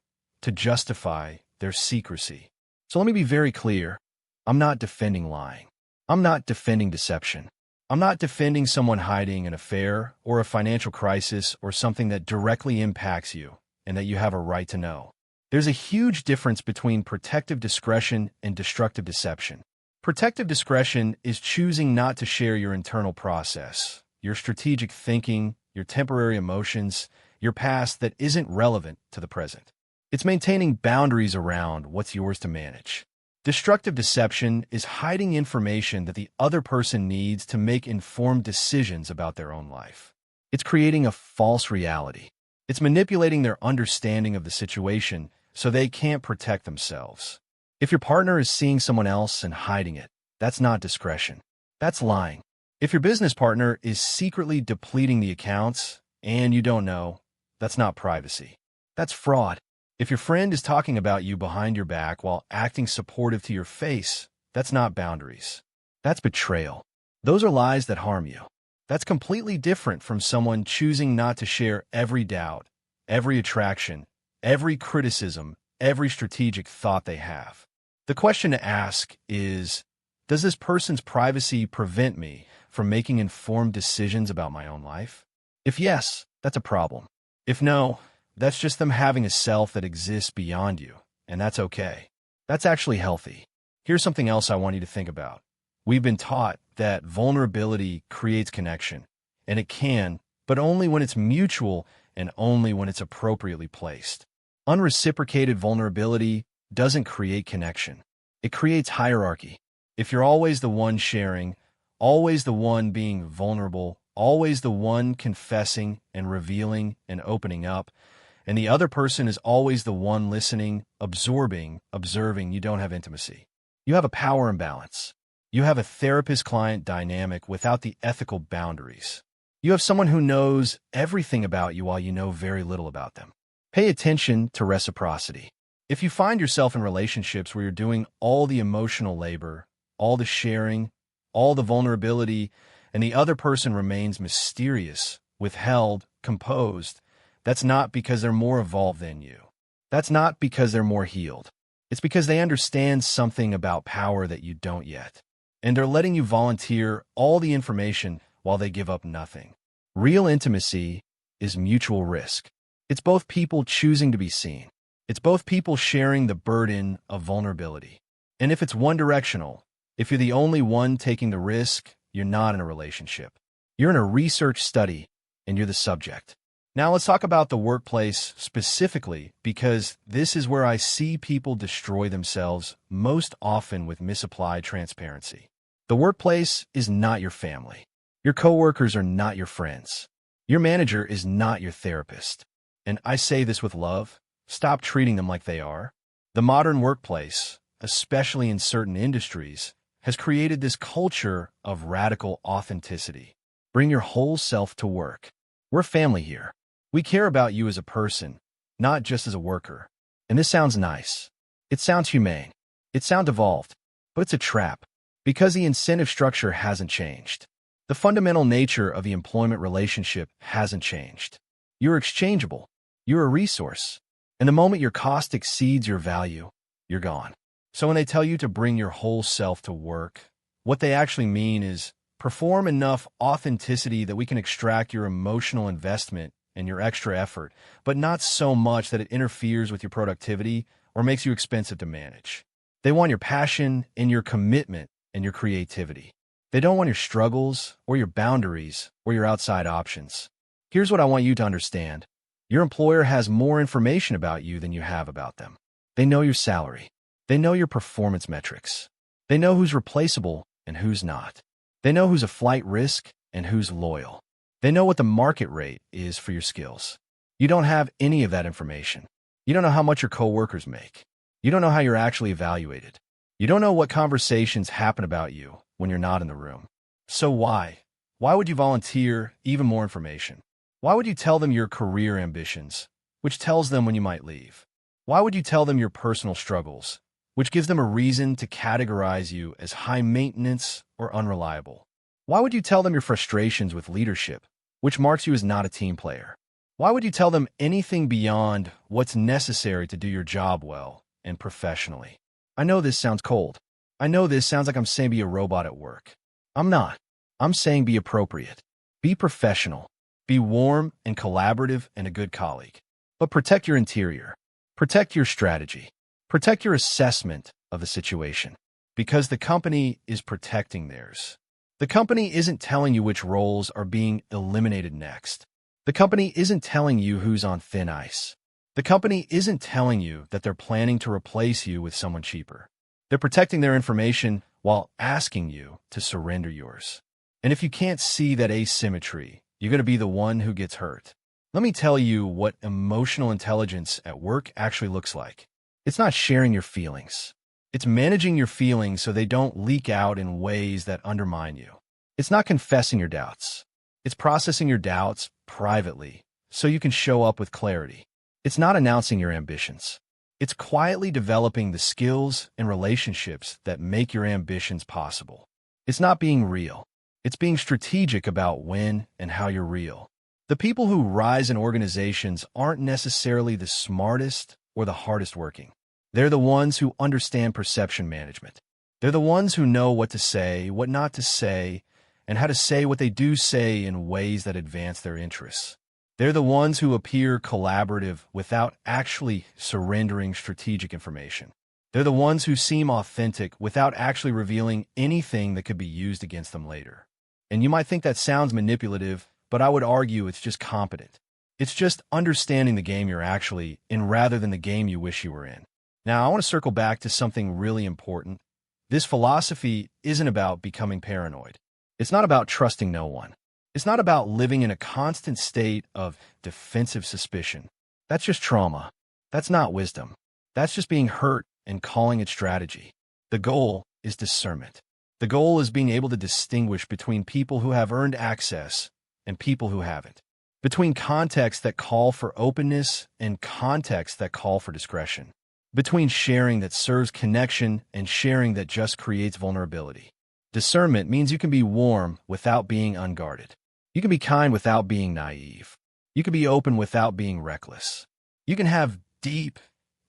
to justify their secrecy. So let me be very clear. I'm not defending lying. I'm not defending deception. I'm not defending someone hiding an affair or a financial crisis or something that directly impacts you and that you have a right to know. There's a huge difference between protective discretion and destructive deception. Protective discretion is choosing not to share your internal process, your strategic thinking, your temporary emotions, your past that isn't relevant to the present. It's maintaining boundaries around what's yours to manage. Destructive deception is hiding information that the other person needs to make informed decisions about their own life. It's creating a false reality. It's manipulating their understanding of the situation so they can't protect themselves. If your partner is seeing someone else and hiding it, that's not discretion. That's lying. If your business partner is secretly depleting the accounts and you don't know, that's not privacy. That's fraud. If your friend is talking about you behind your back while acting supportive to your face, that's not boundaries. That's betrayal. Those are lies that harm you. That's completely different from someone choosing not to share every doubt, every attraction, every criticism, every strategic thought they have. The question to ask is, does this person's privacy prevent me from making informed decisions about my own life? If yes, that's a problem. If no, that's just them having a self that exists beyond you, and that's okay. That's actually healthy. Here's something else I want you to think about. We've been taught that vulnerability creates connection, and it can, but only when it's mutual and only when it's appropriately placed. Unreciprocated vulnerability doesn't create connection. It creates hierarchy. If you're always the one sharing, always the one being vulnerable, always the one confessing and revealing and opening up, and the other person is always the one listening, absorbing, observing, you don't have intimacy. You have a power imbalance. You have a therapist-client dynamic without the ethical boundaries. You have someone who knows everything about you while you know very little about them. Pay attention to reciprocity. If you find yourself in relationships where you're doing all the emotional labor, all the sharing, all the vulnerability, and the other person remains mysterious, withheld, composed, that's not because they're more evolved than you. That's not because they're more healed. It's because they understand something about power that you don't yet. And they're letting you volunteer all the information while they give up nothing. Real intimacy is mutual risk. It's both people choosing to be seen. It's both people sharing the burden of vulnerability. And if it's one-directional, if you're the only one taking the risk, you're not in a relationship. You're in a research study, and you're the subject. Now let's talk about the workplace specifically, because this is where I see people destroy themselves most often with misapplied transparency. The workplace is not your family. Your coworkers are not your friends. Your manager is not your therapist. And I say this with love. Stop treating them like they are. The modern workplace, especially in certain industries, has created this culture of radical authenticity. Bring your whole self to work. We're family here. We care about you as a person, not just as a worker. And this sounds nice. It sounds humane. It sounds evolved. But it's a trap, because the incentive structure hasn't changed. The fundamental nature of the employment relationship hasn't changed. You're exchangeable. You're a resource. And the moment your cost exceeds your value, you're gone. So when they tell you to bring your whole self to work, what they actually mean is perform enough authenticity that we can extract your emotional investment and your extra effort, but not so much that it interferes with your productivity or makes you expensive to manage. They want your passion and your commitment and your creativity. They don't want your struggles or your boundaries or your outside options. Here's what I want you to understand. Your employer has more information about you than you have about them. They know your salary. They know your performance metrics. They know who's replaceable and who's not. They know who's a flight risk and who's loyal. They know what the market rate is for your skills. You don't have any of that information. You don't know how much your coworkers make. You don't know how you're actually evaluated. You don't know what conversations happen about you when you're not in the room. So why? Why would you volunteer even more information? Why would you tell them your career ambitions, which tells them when you might leave? Why would you tell them your personal struggles, which gives them a reason to categorize you as high maintenance or unreliable? Why would you tell them your frustrations with leadership, which marks you as not a team player. Why would you tell them anything beyond what's necessary to do your job well and professionally? I know this sounds cold. I know this sounds like I'm saying be a robot at work. I'm not. I'm saying be appropriate. Be professional. Be warm and collaborative and a good colleague. But protect your interior. Protect your strategy. Protect your assessment of the situation. Because the company is protecting theirs. The company isn't telling you which roles are being eliminated next. The company isn't telling you who's on thin ice. The company isn't telling you that they're planning to replace you with someone cheaper. They're protecting their information while asking you to surrender yours. And if you can't see that asymmetry, you're going to be the one who gets hurt. Let me tell you what emotional intelligence at work actually looks like. It's not sharing your feelings. It's managing your feelings so they don't leak out in ways that undermine you. It's not confessing your doubts. It's processing your doubts privately so you can show up with clarity. It's not announcing your ambitions. It's quietly developing the skills and relationships that make your ambitions possible. It's not being real. It's being strategic about when and how you're real. The people who rise in organizations aren't necessarily the smartest or the hardest working. They're the ones who understand perception management. They're the ones who know what to say, what not to say, and how to say what they do say in ways that advance their interests. They're the ones who appear collaborative without actually surrendering strategic information. They're the ones who seem authentic without actually revealing anything that could be used against them later. And you might think that sounds manipulative, but I would argue it's just competent. It's just understanding the game you're actually in rather than the game you wish you were in. Now, I want to circle back to something really important. This philosophy isn't about becoming paranoid. It's not about trusting no one. It's not about living in a constant state of defensive suspicion. That's just trauma. That's not wisdom. That's just being hurt and calling it strategy. The goal is discernment. The goal is being able to distinguish between people who have earned access and people who haven't. Between contexts that call for openness and contexts that call for discretion. Between sharing that serves connection and sharing that just creates vulnerability. Discernment means you can be warm without being unguarded. You can be kind without being naive. You can be open without being reckless. You can have deep,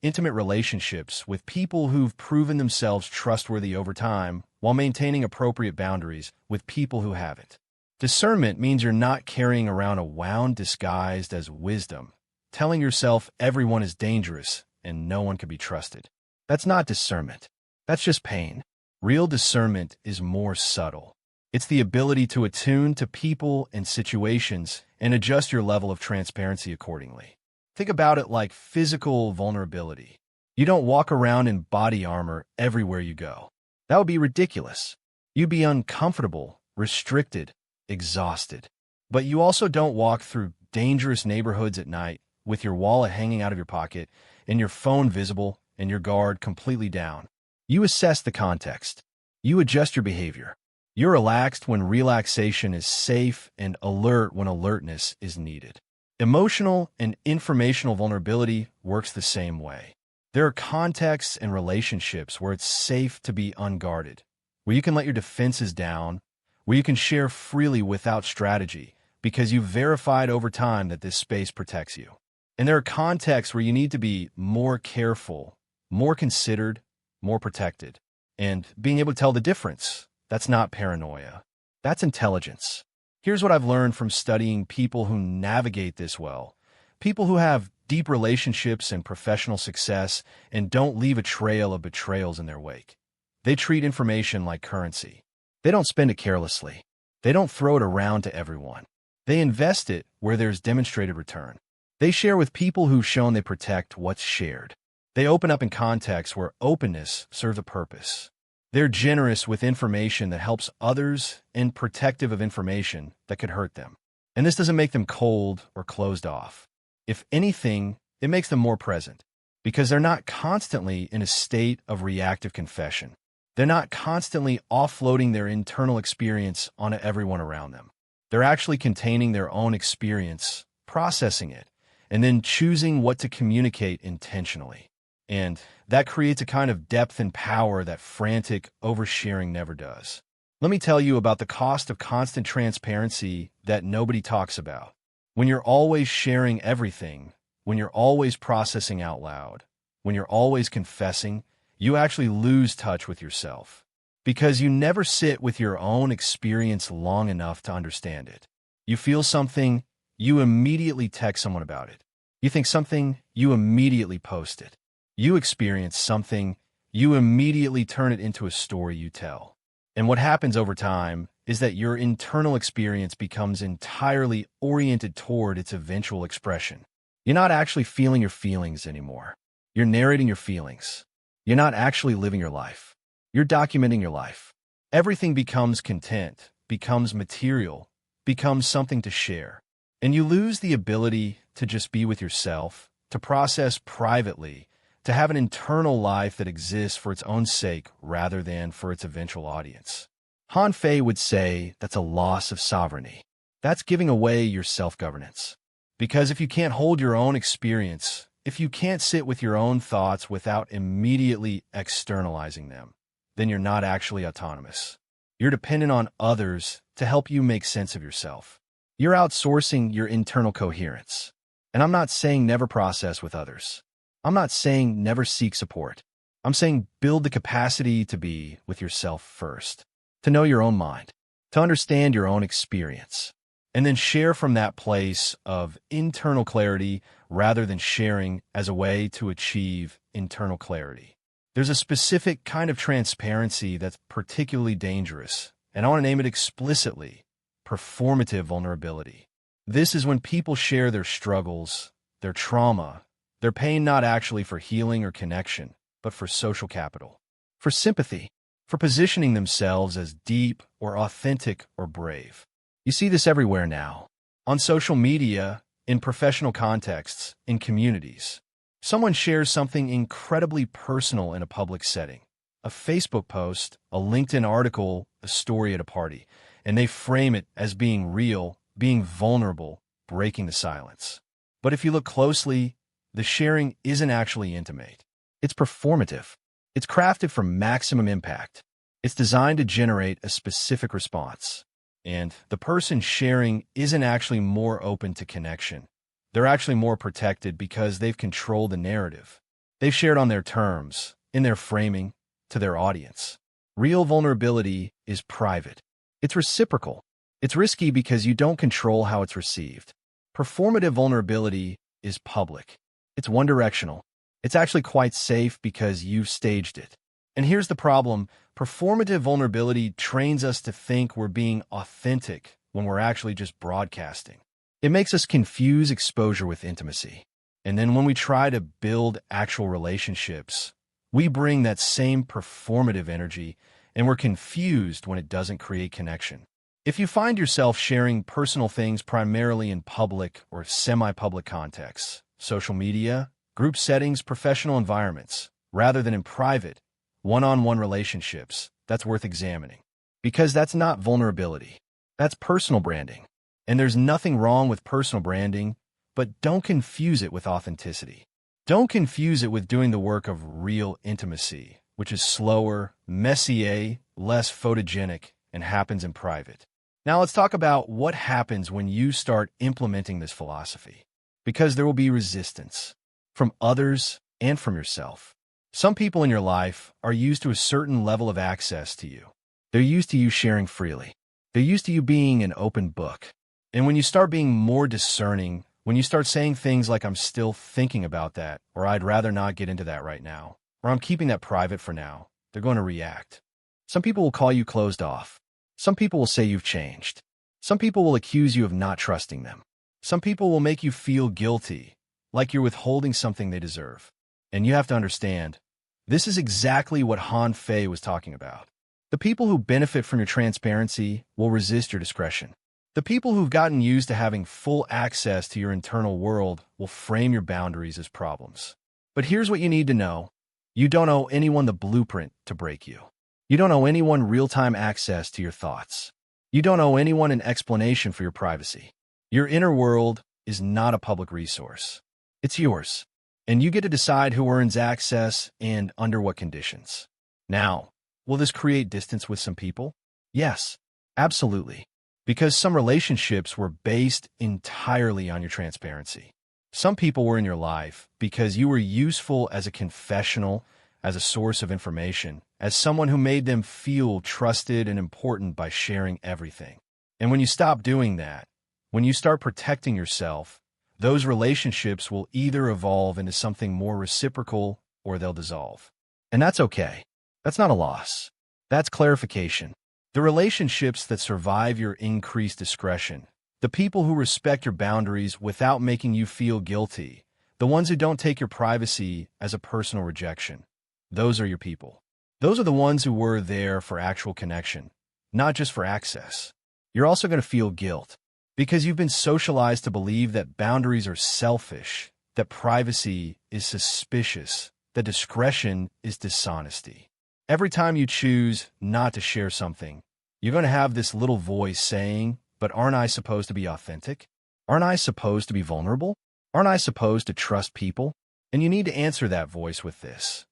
intimate relationships with people who've proven themselves trustworthy over time while maintaining appropriate boundaries with people who haven't. Discernment means you're not carrying around a wound disguised as wisdom, telling yourself everyone is dangerous and no one can be trusted. That's not discernment. That's just pain. Real discernment is more subtle. It's the ability to attune to people and situations and adjust your level of transparency accordingly. Think about it like physical vulnerability. You don't walk around in body armor everywhere you go. That would be ridiculous. You'd be uncomfortable, restricted, exhausted. But you also don't walk through dangerous neighborhoods at night with your wallet hanging out of your pocket and your phone visible and your guard completely down. You assess the context. You adjust your behavior. You're relaxed when relaxation is safe and alert when alertness is needed. Emotional and informational vulnerability works the same way. There are contexts and relationships where it's safe to be unguarded, where you can let your defenses down, where you can share freely without strategy because you've verified over time that this space protects you. And there are contexts where you need to be more careful, more considered, more protected. And being able to tell the difference, that's not paranoia. That's intelligence. Here's what I've learned from studying people who navigate this well. People who have deep relationships and professional success and don't leave a trail of betrayals in their wake. They treat information like currency. They don't spend it carelessly. They don't throw it around to everyone. They invest it where there's demonstrated return. They share with people who've shown they protect what's shared. They open up in contexts where openness serves a purpose. They're generous with information that helps others and protective of information that could hurt them. And this doesn't make them cold or closed off. If anything, it makes them more present because they're not constantly in a state of reactive confession. They're not constantly offloading their internal experience onto everyone around them. They're actually containing their own experience, processing it, and then choosing what to communicate intentionally. And that creates a kind of depth and power that frantic oversharing never does. Let me tell you about the cost of constant transparency that nobody talks about. When you're always sharing everything, when you're always processing out loud, when you're always confessing, you actually lose touch with yourself. Because you never sit with your own experience long enough to understand it. You feel something, you immediately text someone about it. You think something, you immediately post it. You experience something, you immediately turn it into a story you tell. And what happens over time is that your internal experience becomes entirely oriented toward its eventual expression. You're not actually feeling your feelings anymore. You're narrating your feelings. You're not actually living your life. You're documenting your life. Everything becomes content, becomes material, becomes something to share. And you lose the ability to just be with yourself, to process privately, to have an internal life that exists for its own sake rather than for its eventual audience. Han Fei would say that's a loss of sovereignty. That's giving away your self-governance. Because if you can't hold your own experience, if you can't sit with your own thoughts without immediately externalizing them, then you're not actually autonomous. You're dependent on others to help you make sense of yourself. You're outsourcing your internal coherence. And I'm not saying never process with others. I'm not saying never seek support. I'm saying build the capacity to be with yourself first, to know your own mind, to understand your own experience, and then share from that place of internal clarity rather than sharing as a way to achieve internal clarity. There's a specific kind of transparency that's particularly dangerous, and I want to name it explicitly: performative vulnerability. This is when people share their struggles, their trauma, their pain, not actually for healing or connection, but for social capital, for sympathy, for positioning themselves as deep or authentic or brave. You see this everywhere now, on social media, in professional contexts, in communities. Someone shares something incredibly personal in a public setting, a Facebook post, a LinkedIn article, a story at a party, and they frame it as being real, being vulnerable, breaking the silence. But if you look closely, the sharing isn't actually intimate. It's performative. It's crafted for maximum impact. It's designed to generate a specific response. And the person sharing isn't actually more open to connection. They're actually more protected because they've controlled the narrative. They've shared on their terms, in their framing, to their audience. Real vulnerability is private. It's reciprocal. It's risky because you don't control how it's received. Performative vulnerability is public. It's one-directional. It's actually quite safe because you've staged it. And here's the problem. Performative vulnerability trains us to think we're being authentic when we're actually just broadcasting. It makes us confuse exposure with intimacy. And then when we try to build actual relationships, we bring that same performative energy, and we're confused when it doesn't create connection. If you find yourself sharing personal things primarily in public or semi-public contexts, social media, group settings, professional environments, rather than in private, one-on-one relationships, that's worth examining. Because that's not vulnerability. That's personal branding. And there's nothing wrong with personal branding, but don't confuse it with authenticity. Don't confuse it with doing the work of real intimacy, which is slower, messier, less photogenic, and happens in private. Now let's talk about what happens when you start implementing this philosophy. Because there will be resistance from others and from yourself. Some people in your life are used to a certain level of access to you. They're used to you sharing freely. They're used to you being an open book. And when you start being more discerning, when you start saying things like, "I'm still thinking about that," or "I'd rather not get into that right now," or "I'm keeping that private for now," they're going to react. Some people will call you closed off. Some people will say you've changed. Some people will accuse you of not trusting them. Some people will make you feel guilty, like you're withholding something they deserve. And you have to understand, this is exactly what Han Fei was talking about. The people who benefit from your transparency will resist your discretion. The people who've gotten used to having full access to your internal world will frame your boundaries as problems. But here's what you need to know. You don't owe anyone the blueprint to break you. You don't owe anyone real-time access to your thoughts. You don't owe anyone an explanation for your privacy. Your inner world is not a public resource. It's yours. And you get to decide who earns access and under what conditions. Now, will this create distance with some people? Yes, absolutely. Because some relationships were based entirely on your transparency. Some people were in your life because you were useful as a confessional, as a source of information, as someone who made them feel trusted and important by sharing everything. And when you stop doing that, when you start protecting yourself, those relationships will either evolve into something more reciprocal or they'll dissolve. And that's okay. That's not a loss. That's clarification. The relationships that survive your increased discretion, the people who respect your boundaries without making you feel guilty, the ones who don't take your privacy as a personal rejection, those are your people. Those are the ones who were there for actual connection, not just for access. You're also going to feel guilt because you've been socialized to believe that boundaries are selfish, that privacy is suspicious, that discretion is dishonesty. Every time you choose not to share something, you're going to have this little voice saying, "But aren't I supposed to be authentic? Aren't I supposed to be vulnerable? Aren't I supposed to trust people?" And you need to answer that voice with this.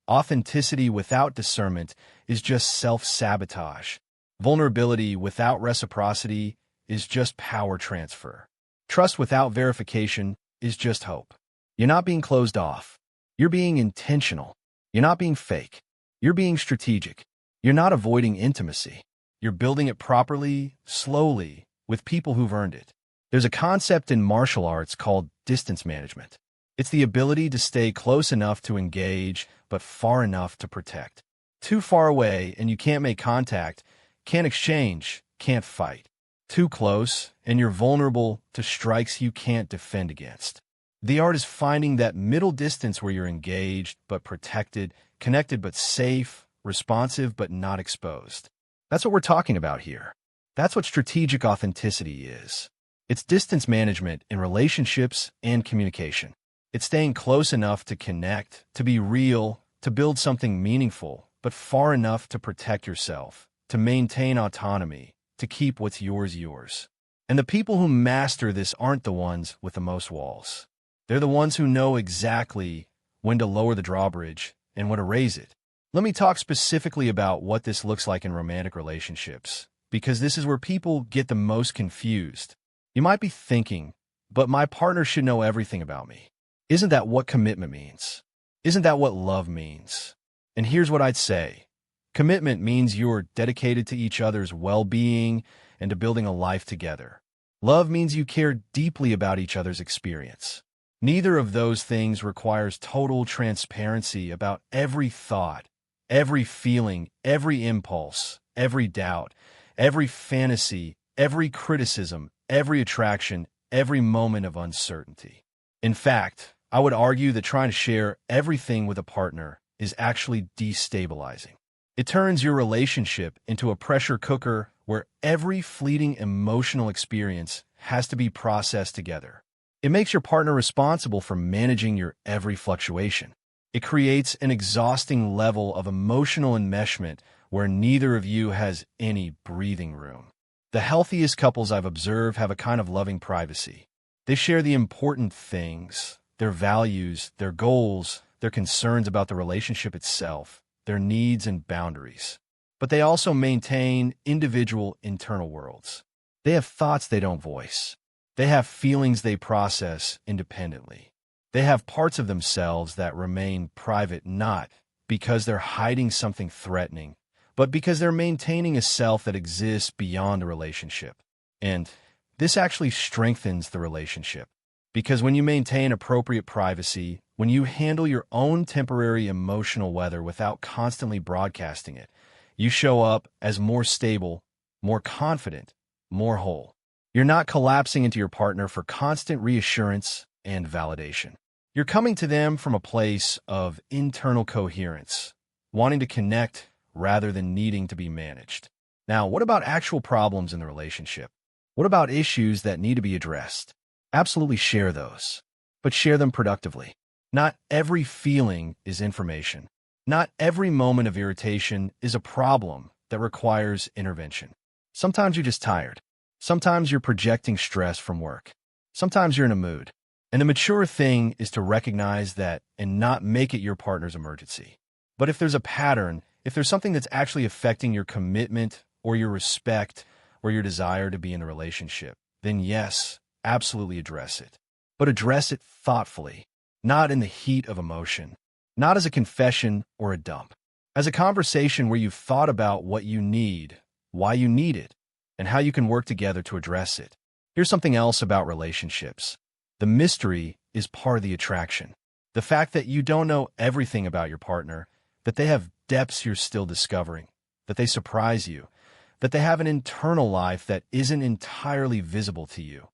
Authenticity without discernment is just self-sabotage. Vulnerability without reciprocity is just power transfer. Trust without verification is just hope. You're not being closed off. You're being intentional. You're not being fake. You're being strategic. You're not avoiding intimacy. You're building it properly, slowly, with people who've earned it. There's a concept in martial arts called distance management. It's the ability to stay close enough to engage, but far enough to protect. Too far away and you can't make contact, can't exchange, can't fight. Too close and you're vulnerable to strikes you can't defend against. The art is finding that middle distance where you're engaged but protected, connected but safe, responsive but not exposed. That's what we're talking about here. That's what strategic authenticity is. It's distance management in relationships and communication. It's staying close enough to connect, to be real, to build something meaningful, but far enough to protect yourself, to maintain autonomy, to keep what's yours. And the people who master this aren't the ones with the most walls. They're the ones who know exactly when to lower the drawbridge and when to raise it. Let me talk specifically about what this looks like in romantic relationships, because this is where people get the most confused. You might be thinking, but my partner should know everything about me. Isn't that what commitment means? Isn't that what love means? And here's what I'd say. Commitment means you're dedicated to each other's well-being and to building a life together. Love means you care deeply about each other's experience. Neither of those things requires total transparency about every thought, every feeling, every impulse, every doubt, every fantasy, every criticism, every attraction, every moment of uncertainty. In fact, I would argue that trying to share everything with a partner is actually destabilizing. It turns your relationship into a pressure cooker where every fleeting emotional experience has to be processed together. It makes your partner responsible for managing your every fluctuation. It creates an exhausting level of emotional enmeshment where neither of you has any breathing room. The healthiest couples I've observed have a kind of loving privacy. They share the important things, their values, their goals, their concerns about the relationship itself, their needs and boundaries. But they also maintain individual internal worlds. They have thoughts they don't voice. They have feelings they process independently. They have parts of themselves that remain private not because they're hiding something threatening, but because they're maintaining a self that exists beyond the relationship. And this actually strengthens the relationship. Because when you maintain appropriate privacy, when you handle your own temporary emotional weather without constantly broadcasting it, you show up as more stable, more confident, more whole. You're not collapsing into your partner for constant reassurance and validation. You're coming to them from a place of internal coherence, wanting to connect rather than needing to be managed. Now, what about actual problems in the relationship? What about issues that need to be addressed? Absolutely share those, but share them productively. Not every feeling is information. Not every moment of irritation is a problem that requires intervention. Sometimes you're just tired. Sometimes you're projecting stress from work. Sometimes you're in a mood. And the mature thing is to recognize that and not make it your partner's emergency. But if there's a pattern, if there's something that's actually affecting your commitment or your respect, or your desire to be in a relationship, then yes, absolutely address it. But address it thoughtfully, not in the heat of emotion, not as a confession or a dump, as a conversation where you've thought about what you need, why you need it, and how you can work together to address it. Here's something else about relationships. The mystery is part of the attraction. The fact that you don't know everything about your partner, that they have depths you're still discovering, that they surprise you, that they have an internal life that isn't entirely visible to you.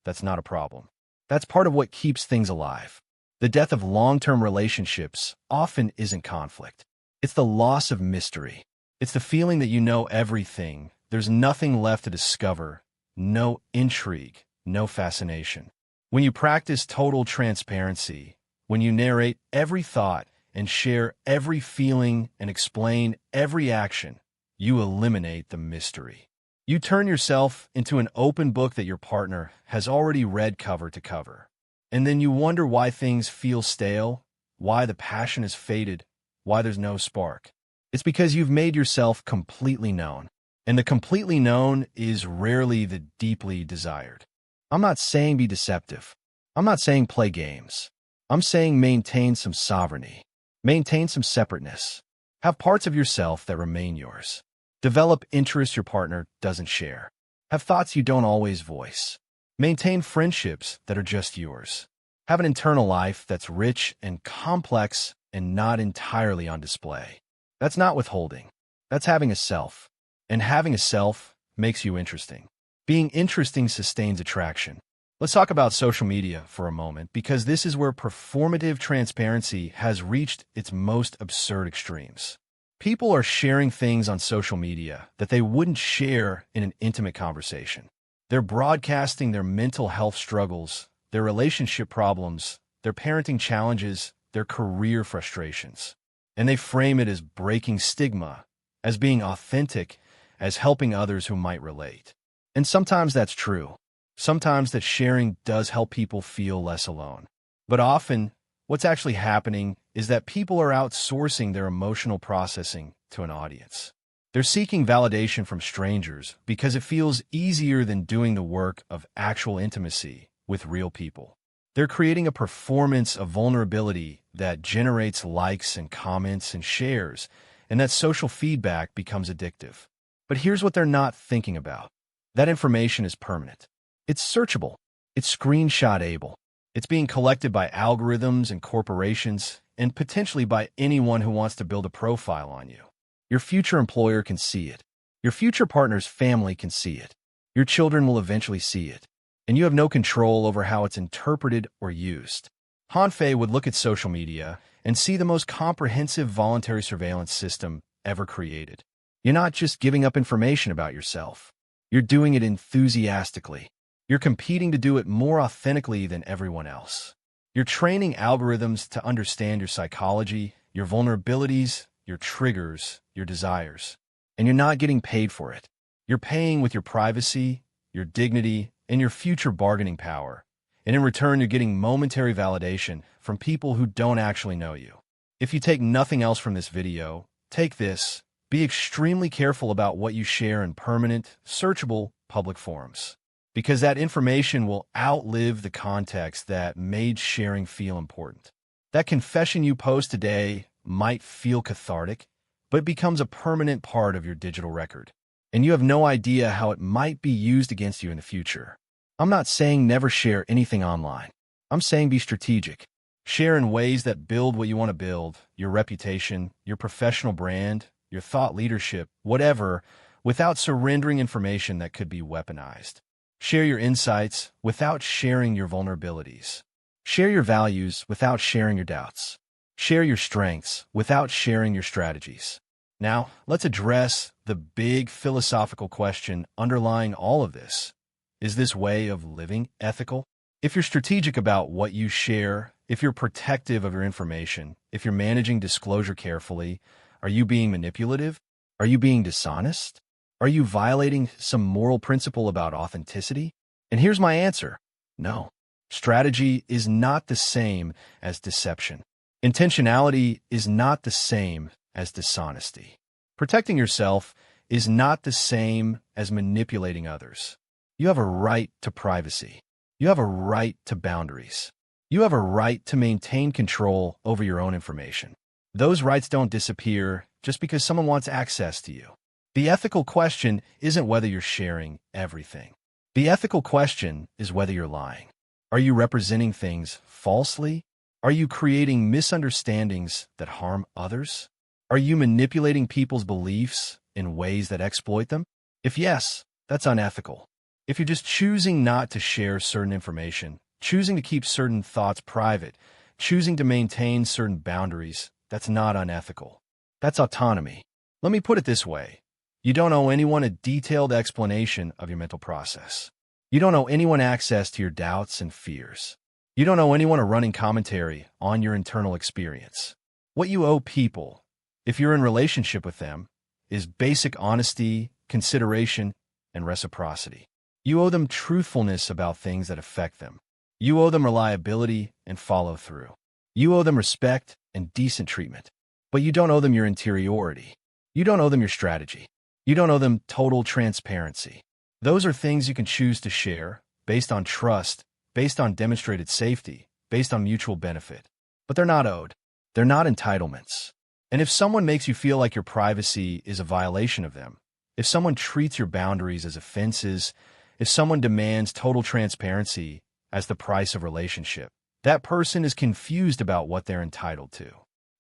That's not a problem. That's part of what keeps things alive. The death of long-term relationships often isn't conflict. It's the loss of mystery. It's the feeling that you know everything. There's nothing left to discover, no intrigue, no fascination. When you practice total transparency, when you narrate every thought and share every feeling and explain every action, you eliminate the mystery. You turn yourself into an open book that your partner has already read cover to cover. And then you wonder why things feel stale, why the passion has faded, why there's no spark. It's because you've made yourself completely known. And the completely known is rarely the deeply desired. I'm not saying be deceptive. I'm not saying play games. I'm saying maintain some sovereignty. Maintain some separateness. Have parts of yourself that remain yours. Develop interests your partner doesn't share. Have thoughts you don't always voice. Maintain friendships that are just yours. Have an internal life that's rich and complex and not entirely on display. That's not withholding. That's having a self. And having a self makes you interesting. Being interesting sustains attraction. Let's talk about social media for a moment, because this is where performative transparency has reached its most absurd extremes. People are sharing things on social media that they wouldn't share in an intimate conversation. They're broadcasting their mental health struggles, their relationship problems, their parenting challenges, their career frustrations. And they frame it as breaking stigma, as being authentic, as helping others who might relate. And sometimes that's true. Sometimes that sharing does help people feel less alone. But often, what's actually happening is that people are outsourcing their emotional processing to an audience. They're seeking validation from strangers because it feels easier than doing the work of actual intimacy with real people. They're creating a performance of vulnerability that generates likes and comments and shares, and that social feedback becomes addictive. But here's what they're not thinking about. That information is permanent. It's searchable. It's screenshot-able. It's being collected by algorithms and corporations, and potentially by anyone who wants to build a profile on you. Your future employer can see it. Your future partner's family can see it. Your children will eventually see it. And you have no control over how it's interpreted or used. Hanfei would look at social media and see the most comprehensive voluntary surveillance system ever created. You're not just giving up information about yourself. You're doing it enthusiastically. You're competing to do it more authentically than everyone else. You're training algorithms to understand your psychology, your vulnerabilities, your triggers, your desires. And you're not getting paid for it. You're paying with your privacy, your dignity, and your future bargaining power. And in return, you're getting momentary validation from people who don't actually know you. If you take nothing else from this video, take this. Be extremely careful about what you share in permanent, searchable public forums, because that information will outlive the context that made sharing feel important. That confession you post today might feel cathartic, but it becomes a permanent part of your digital record, and you have no idea how it might be used against you in the future. I'm not saying never share anything online. I'm saying be strategic. Share in ways that build what you want to build, your reputation, your professional brand, your thought leadership, whatever, without surrendering information that could be weaponized. Share your insights without sharing your vulnerabilities. Share your values without sharing your doubts. Share your strengths without sharing your strategies. Now, let's address the big philosophical question underlying all of this. Is this way of living ethical? If you're strategic about what you share, if you're protective of your information, if you're managing disclosure carefully, are you being manipulative? Are you being dishonest? Are you violating some moral principle about authenticity? And here's my answer. No. Strategy is not the same as deception. Intentionality is not the same as dishonesty. Protecting yourself is not the same as manipulating others. You have a right to privacy. You have a right to boundaries. You have a right to maintain control over your own information. Those rights don't disappear just because someone wants access to you. The ethical question isn't whether you're sharing everything. The ethical question is whether you're lying. Are you representing things falsely? Are you creating misunderstandings that harm others? Are you manipulating people's beliefs in ways that exploit them? If yes, that's unethical. If you're just choosing not to share certain information, choosing to keep certain thoughts private, choosing to maintain certain boundaries, that's not unethical. That's autonomy. Let me put it this way. You don't owe anyone a detailed explanation of your mental process. You don't owe anyone access to your doubts and fears. You don't owe anyone a running commentary on your internal experience. What you owe people, if you're in relationship with them, is basic honesty, consideration, and reciprocity. You owe them truthfulness about things that affect them. You owe them reliability and follow-through. You owe them respect and decent treatment. But you don't owe them your interiority. You don't owe them your strategy. You don't owe them total transparency. Those are things you can choose to share based on trust, based on demonstrated safety, based on mutual benefit. But they're not owed. They're not entitlements. And if someone makes you feel like your privacy is a violation of them, if someone treats your boundaries as offenses, if someone demands total transparency as the price of relationship, that person is confused about what they're entitled to.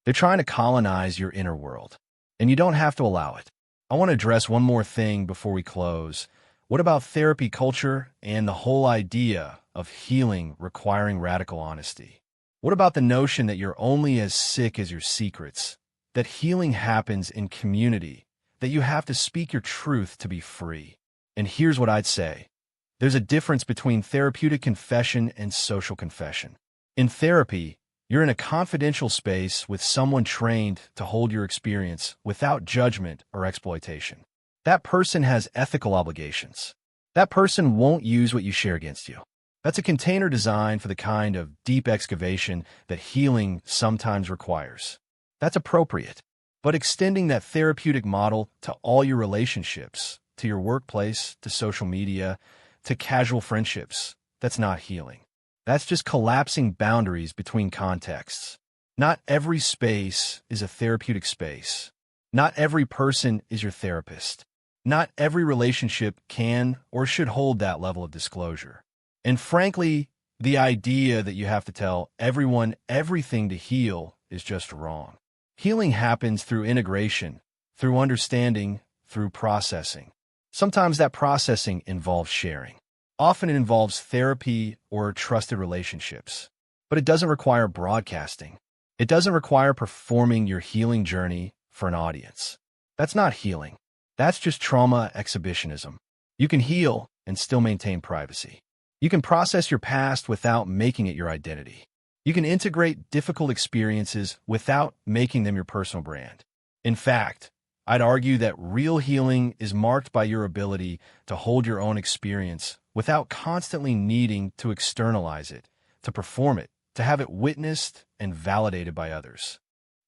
They're trying to colonize your inner world, and you don't have to allow it. I want to address one more thing before we close. What about therapy culture and the whole idea of healing requiring radical honesty? What about the notion that you're only as sick as your secrets, that healing happens in community, that you have to speak your truth to be free? And here's what I'd say. There's a difference between therapeutic confession and social confession. In therapy, you're in a confidential space with someone trained to hold your experience without judgment or exploitation. That person has ethical obligations. That person won't use what you share against you. That's a container designed for the kind of deep excavation that healing sometimes requires. That's appropriate. But extending that therapeutic model to all your relationships, to your workplace, to social media, to casual friendships, that's not healing. That's just collapsing boundaries between contexts. Not every space is a therapeutic space. Not every person is your therapist. Not every relationship can or should hold that level of disclosure. And frankly, the idea that you have to tell everyone everything to heal is just wrong. Healing happens through integration, through understanding, through processing. Sometimes that processing involves sharing. Often it involves therapy or trusted relationships. But it doesn't require broadcasting. It doesn't require performing your healing journey for an audience. That's not healing. That's just trauma exhibitionism. You can heal and still maintain privacy. You can process your past without making it your identity. You can integrate difficult experiences without making them your personal brand. In fact, I'd argue that real healing is marked by your ability to hold your own experience without constantly needing to externalize it, to perform it, to have it witnessed and validated by others.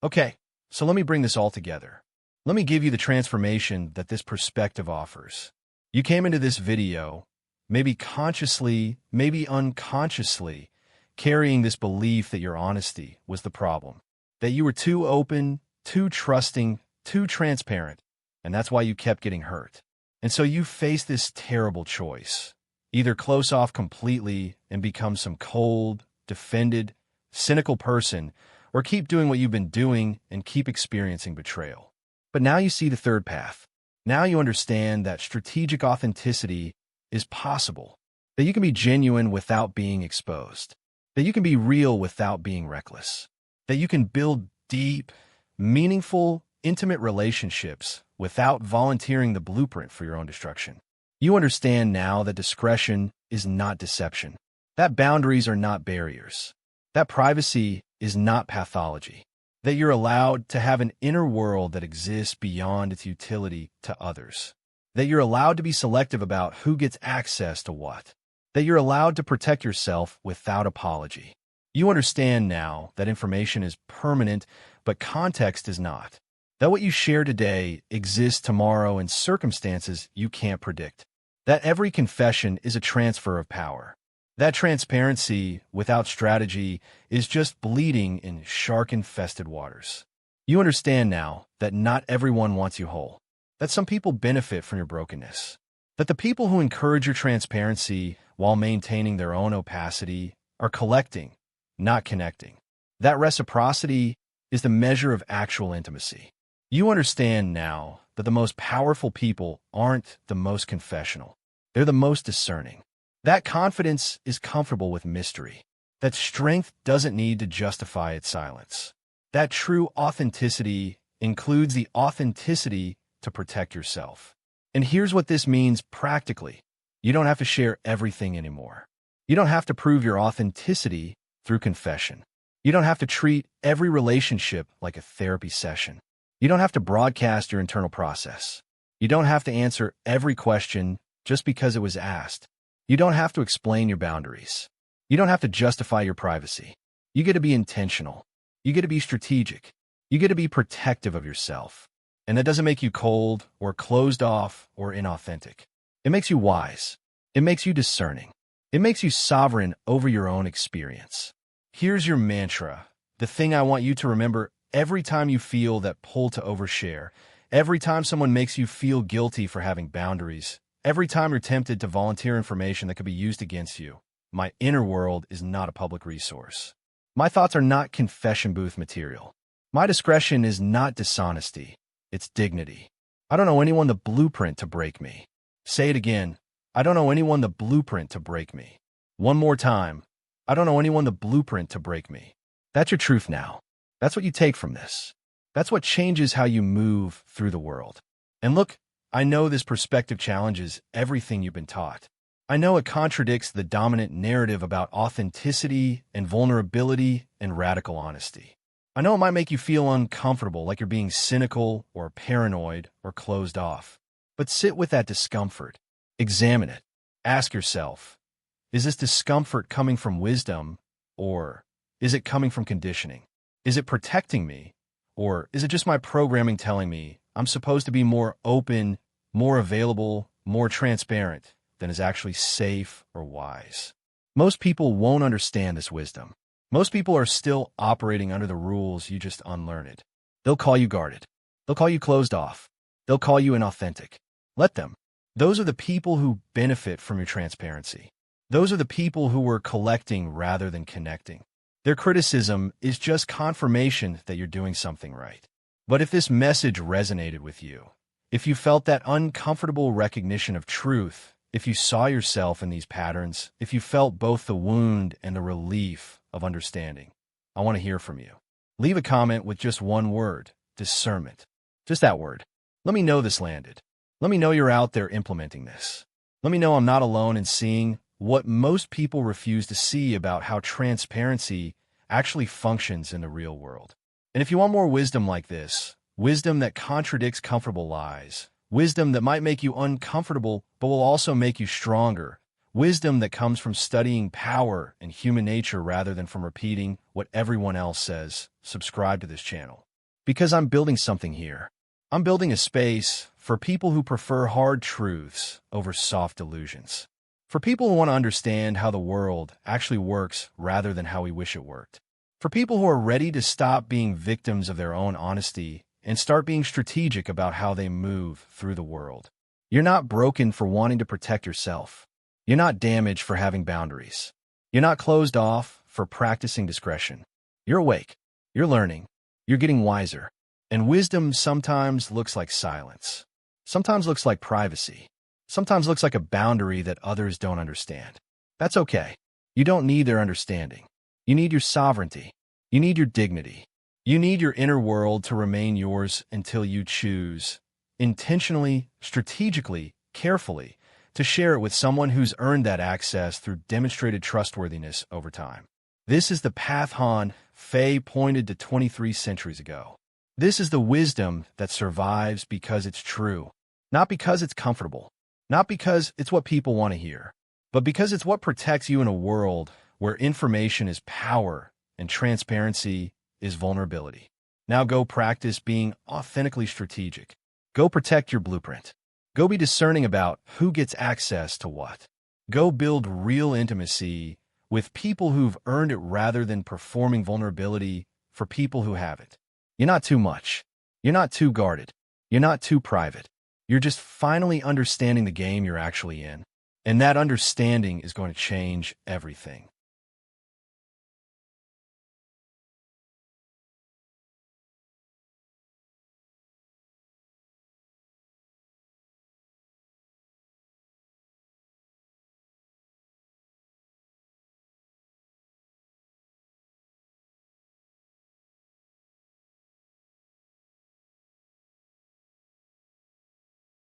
Okay, so let me bring this all together. Let me give you the transformation that this perspective offers. You came into this video, maybe consciously, maybe unconsciously, carrying this belief that your honesty was the problem, that you were too open, too trusting, too transparent, and that's why you kept getting hurt. And so you face this terrible choice. Either close off completely and become some cold, defended, cynical person, or keep doing what you've been doing and keep experiencing betrayal. But now you see the third path. Now you understand that strategic authenticity is possible, that you can be genuine without being exposed, that you can be real without being reckless, that you can build deep, meaningful, intimate relationships without volunteering the blueprint for your own destruction. You understand now that discretion is not deception, that boundaries are not barriers, that privacy is not pathology, that you're allowed to have an inner world that exists beyond its utility to others, that you're allowed to be selective about who gets access to what, that you're allowed to protect yourself without apology. You understand now that information is permanent, but context is not, That what you share today exists tomorrow in circumstances you can't predict. That every confession is a transfer of power. That transparency, without strategy, is just bleeding in shark-infested waters. You understand now that not everyone wants you whole. That some people benefit from your brokenness. That the people who encourage your transparency while maintaining their own opacity are collecting, not connecting. That reciprocity is the measure of actual intimacy. You understand now that the most powerful people aren't the most confessional. They're the most discerning. That confidence is comfortable with mystery. That strength doesn't need to justify its silence. That true authenticity includes the authenticity to protect yourself. And here's what this means practically. You don't have to share everything anymore. You don't have to prove your authenticity through confession. You don't have to treat every relationship like a therapy session. You don't have to broadcast your internal process. You don't have to answer every question just because it was asked. You don't have to explain your boundaries. You don't have to justify your privacy. You get to be intentional. You get to be strategic. You get to be protective of yourself. And that doesn't make you cold or closed off or inauthentic. It makes you wise. It makes you discerning. It makes you sovereign over your own experience. Here's your mantra, the thing I want you to remember every time you feel that pull to overshare, every time someone makes you feel guilty for having boundaries, every time you're tempted to volunteer information that could be used against you. My inner world is not a public resource. My thoughts are not confession booth material. My discretion is not dishonesty. It's dignity. I don't know anyone the blueprint to break me. Say it again. I don't know anyone the blueprint to break me. One more time. I don't know anyone the blueprint to break me. That's your truth now. That's what you take from this. That's what changes how you move through the world. And look, I know this perspective challenges everything you've been taught. I know it contradicts the dominant narrative about authenticity and vulnerability and radical honesty. I know it might make you feel uncomfortable, like you're being cynical or paranoid or closed off. But sit with that discomfort. Examine it. Ask yourself, is this discomfort coming from wisdom, or is it coming from conditioning? Is it protecting me, or is it just my programming telling me I'm supposed to be more open, more available, more transparent than is actually safe or wise? Most people won't understand this wisdom. Most people are still operating under the rules you just unlearned. They'll call you guarded. They'll call you closed off. They'll call you inauthentic. Let them. Those are the people who benefit from your transparency. Those are the people who were collecting rather than connecting. Their criticism is just confirmation that you're doing something right. But if this message resonated with you, if you felt that uncomfortable recognition of truth, if you saw yourself in these patterns, if you felt both the wound and the relief of understanding, I want to hear from you. Leave a comment with just one word, discernment. Just that word. Let me know this landed. Let me know you're out there implementing this. Let me know I'm not alone in seeing what most people refuse to see about how transparency actually functions in the real world. And if you want more wisdom like this, wisdom that contradicts comfortable lies, wisdom that might make you uncomfortable but will also make you stronger, wisdom that comes from studying power and human nature rather than from repeating what everyone else says, subscribe to this channel. Because I'm building something here. I'm building a space for people who prefer hard truths over soft delusions. For people who want to understand how the world actually works rather than how we wish it worked. For people who are ready to stop being victims of their own honesty and start being strategic about how they move through the world. You're not broken for wanting to protect yourself. You're not damaged for having boundaries. You're not closed off for practicing discretion. You're awake. You're learning. You're getting wiser. And wisdom sometimes looks like silence. Sometimes looks like privacy. Sometimes looks like a boundary that others don't understand. That's okay. You don't need their understanding. You need your sovereignty. You need your dignity. You need your inner world to remain yours until you choose, intentionally, strategically, carefully, to share it with someone who's earned that access through demonstrated trustworthiness over time. This is the path Han Fei pointed to 23 centuries ago. This is the wisdom that survives because it's true, not because it's comfortable, not because it's what people want to hear, but because it's what protects you in a world where information is power and transparency is vulnerability. Now go practice being authentically strategic. Go protect your blueprint. Go be discerning about who gets access to what. Go build real intimacy with people who've earned it rather than performing vulnerability for people who haven't. You're not too much. You're not too guarded. You're not too private. You're just finally understanding the game you're actually in. And that understanding is going to change everything.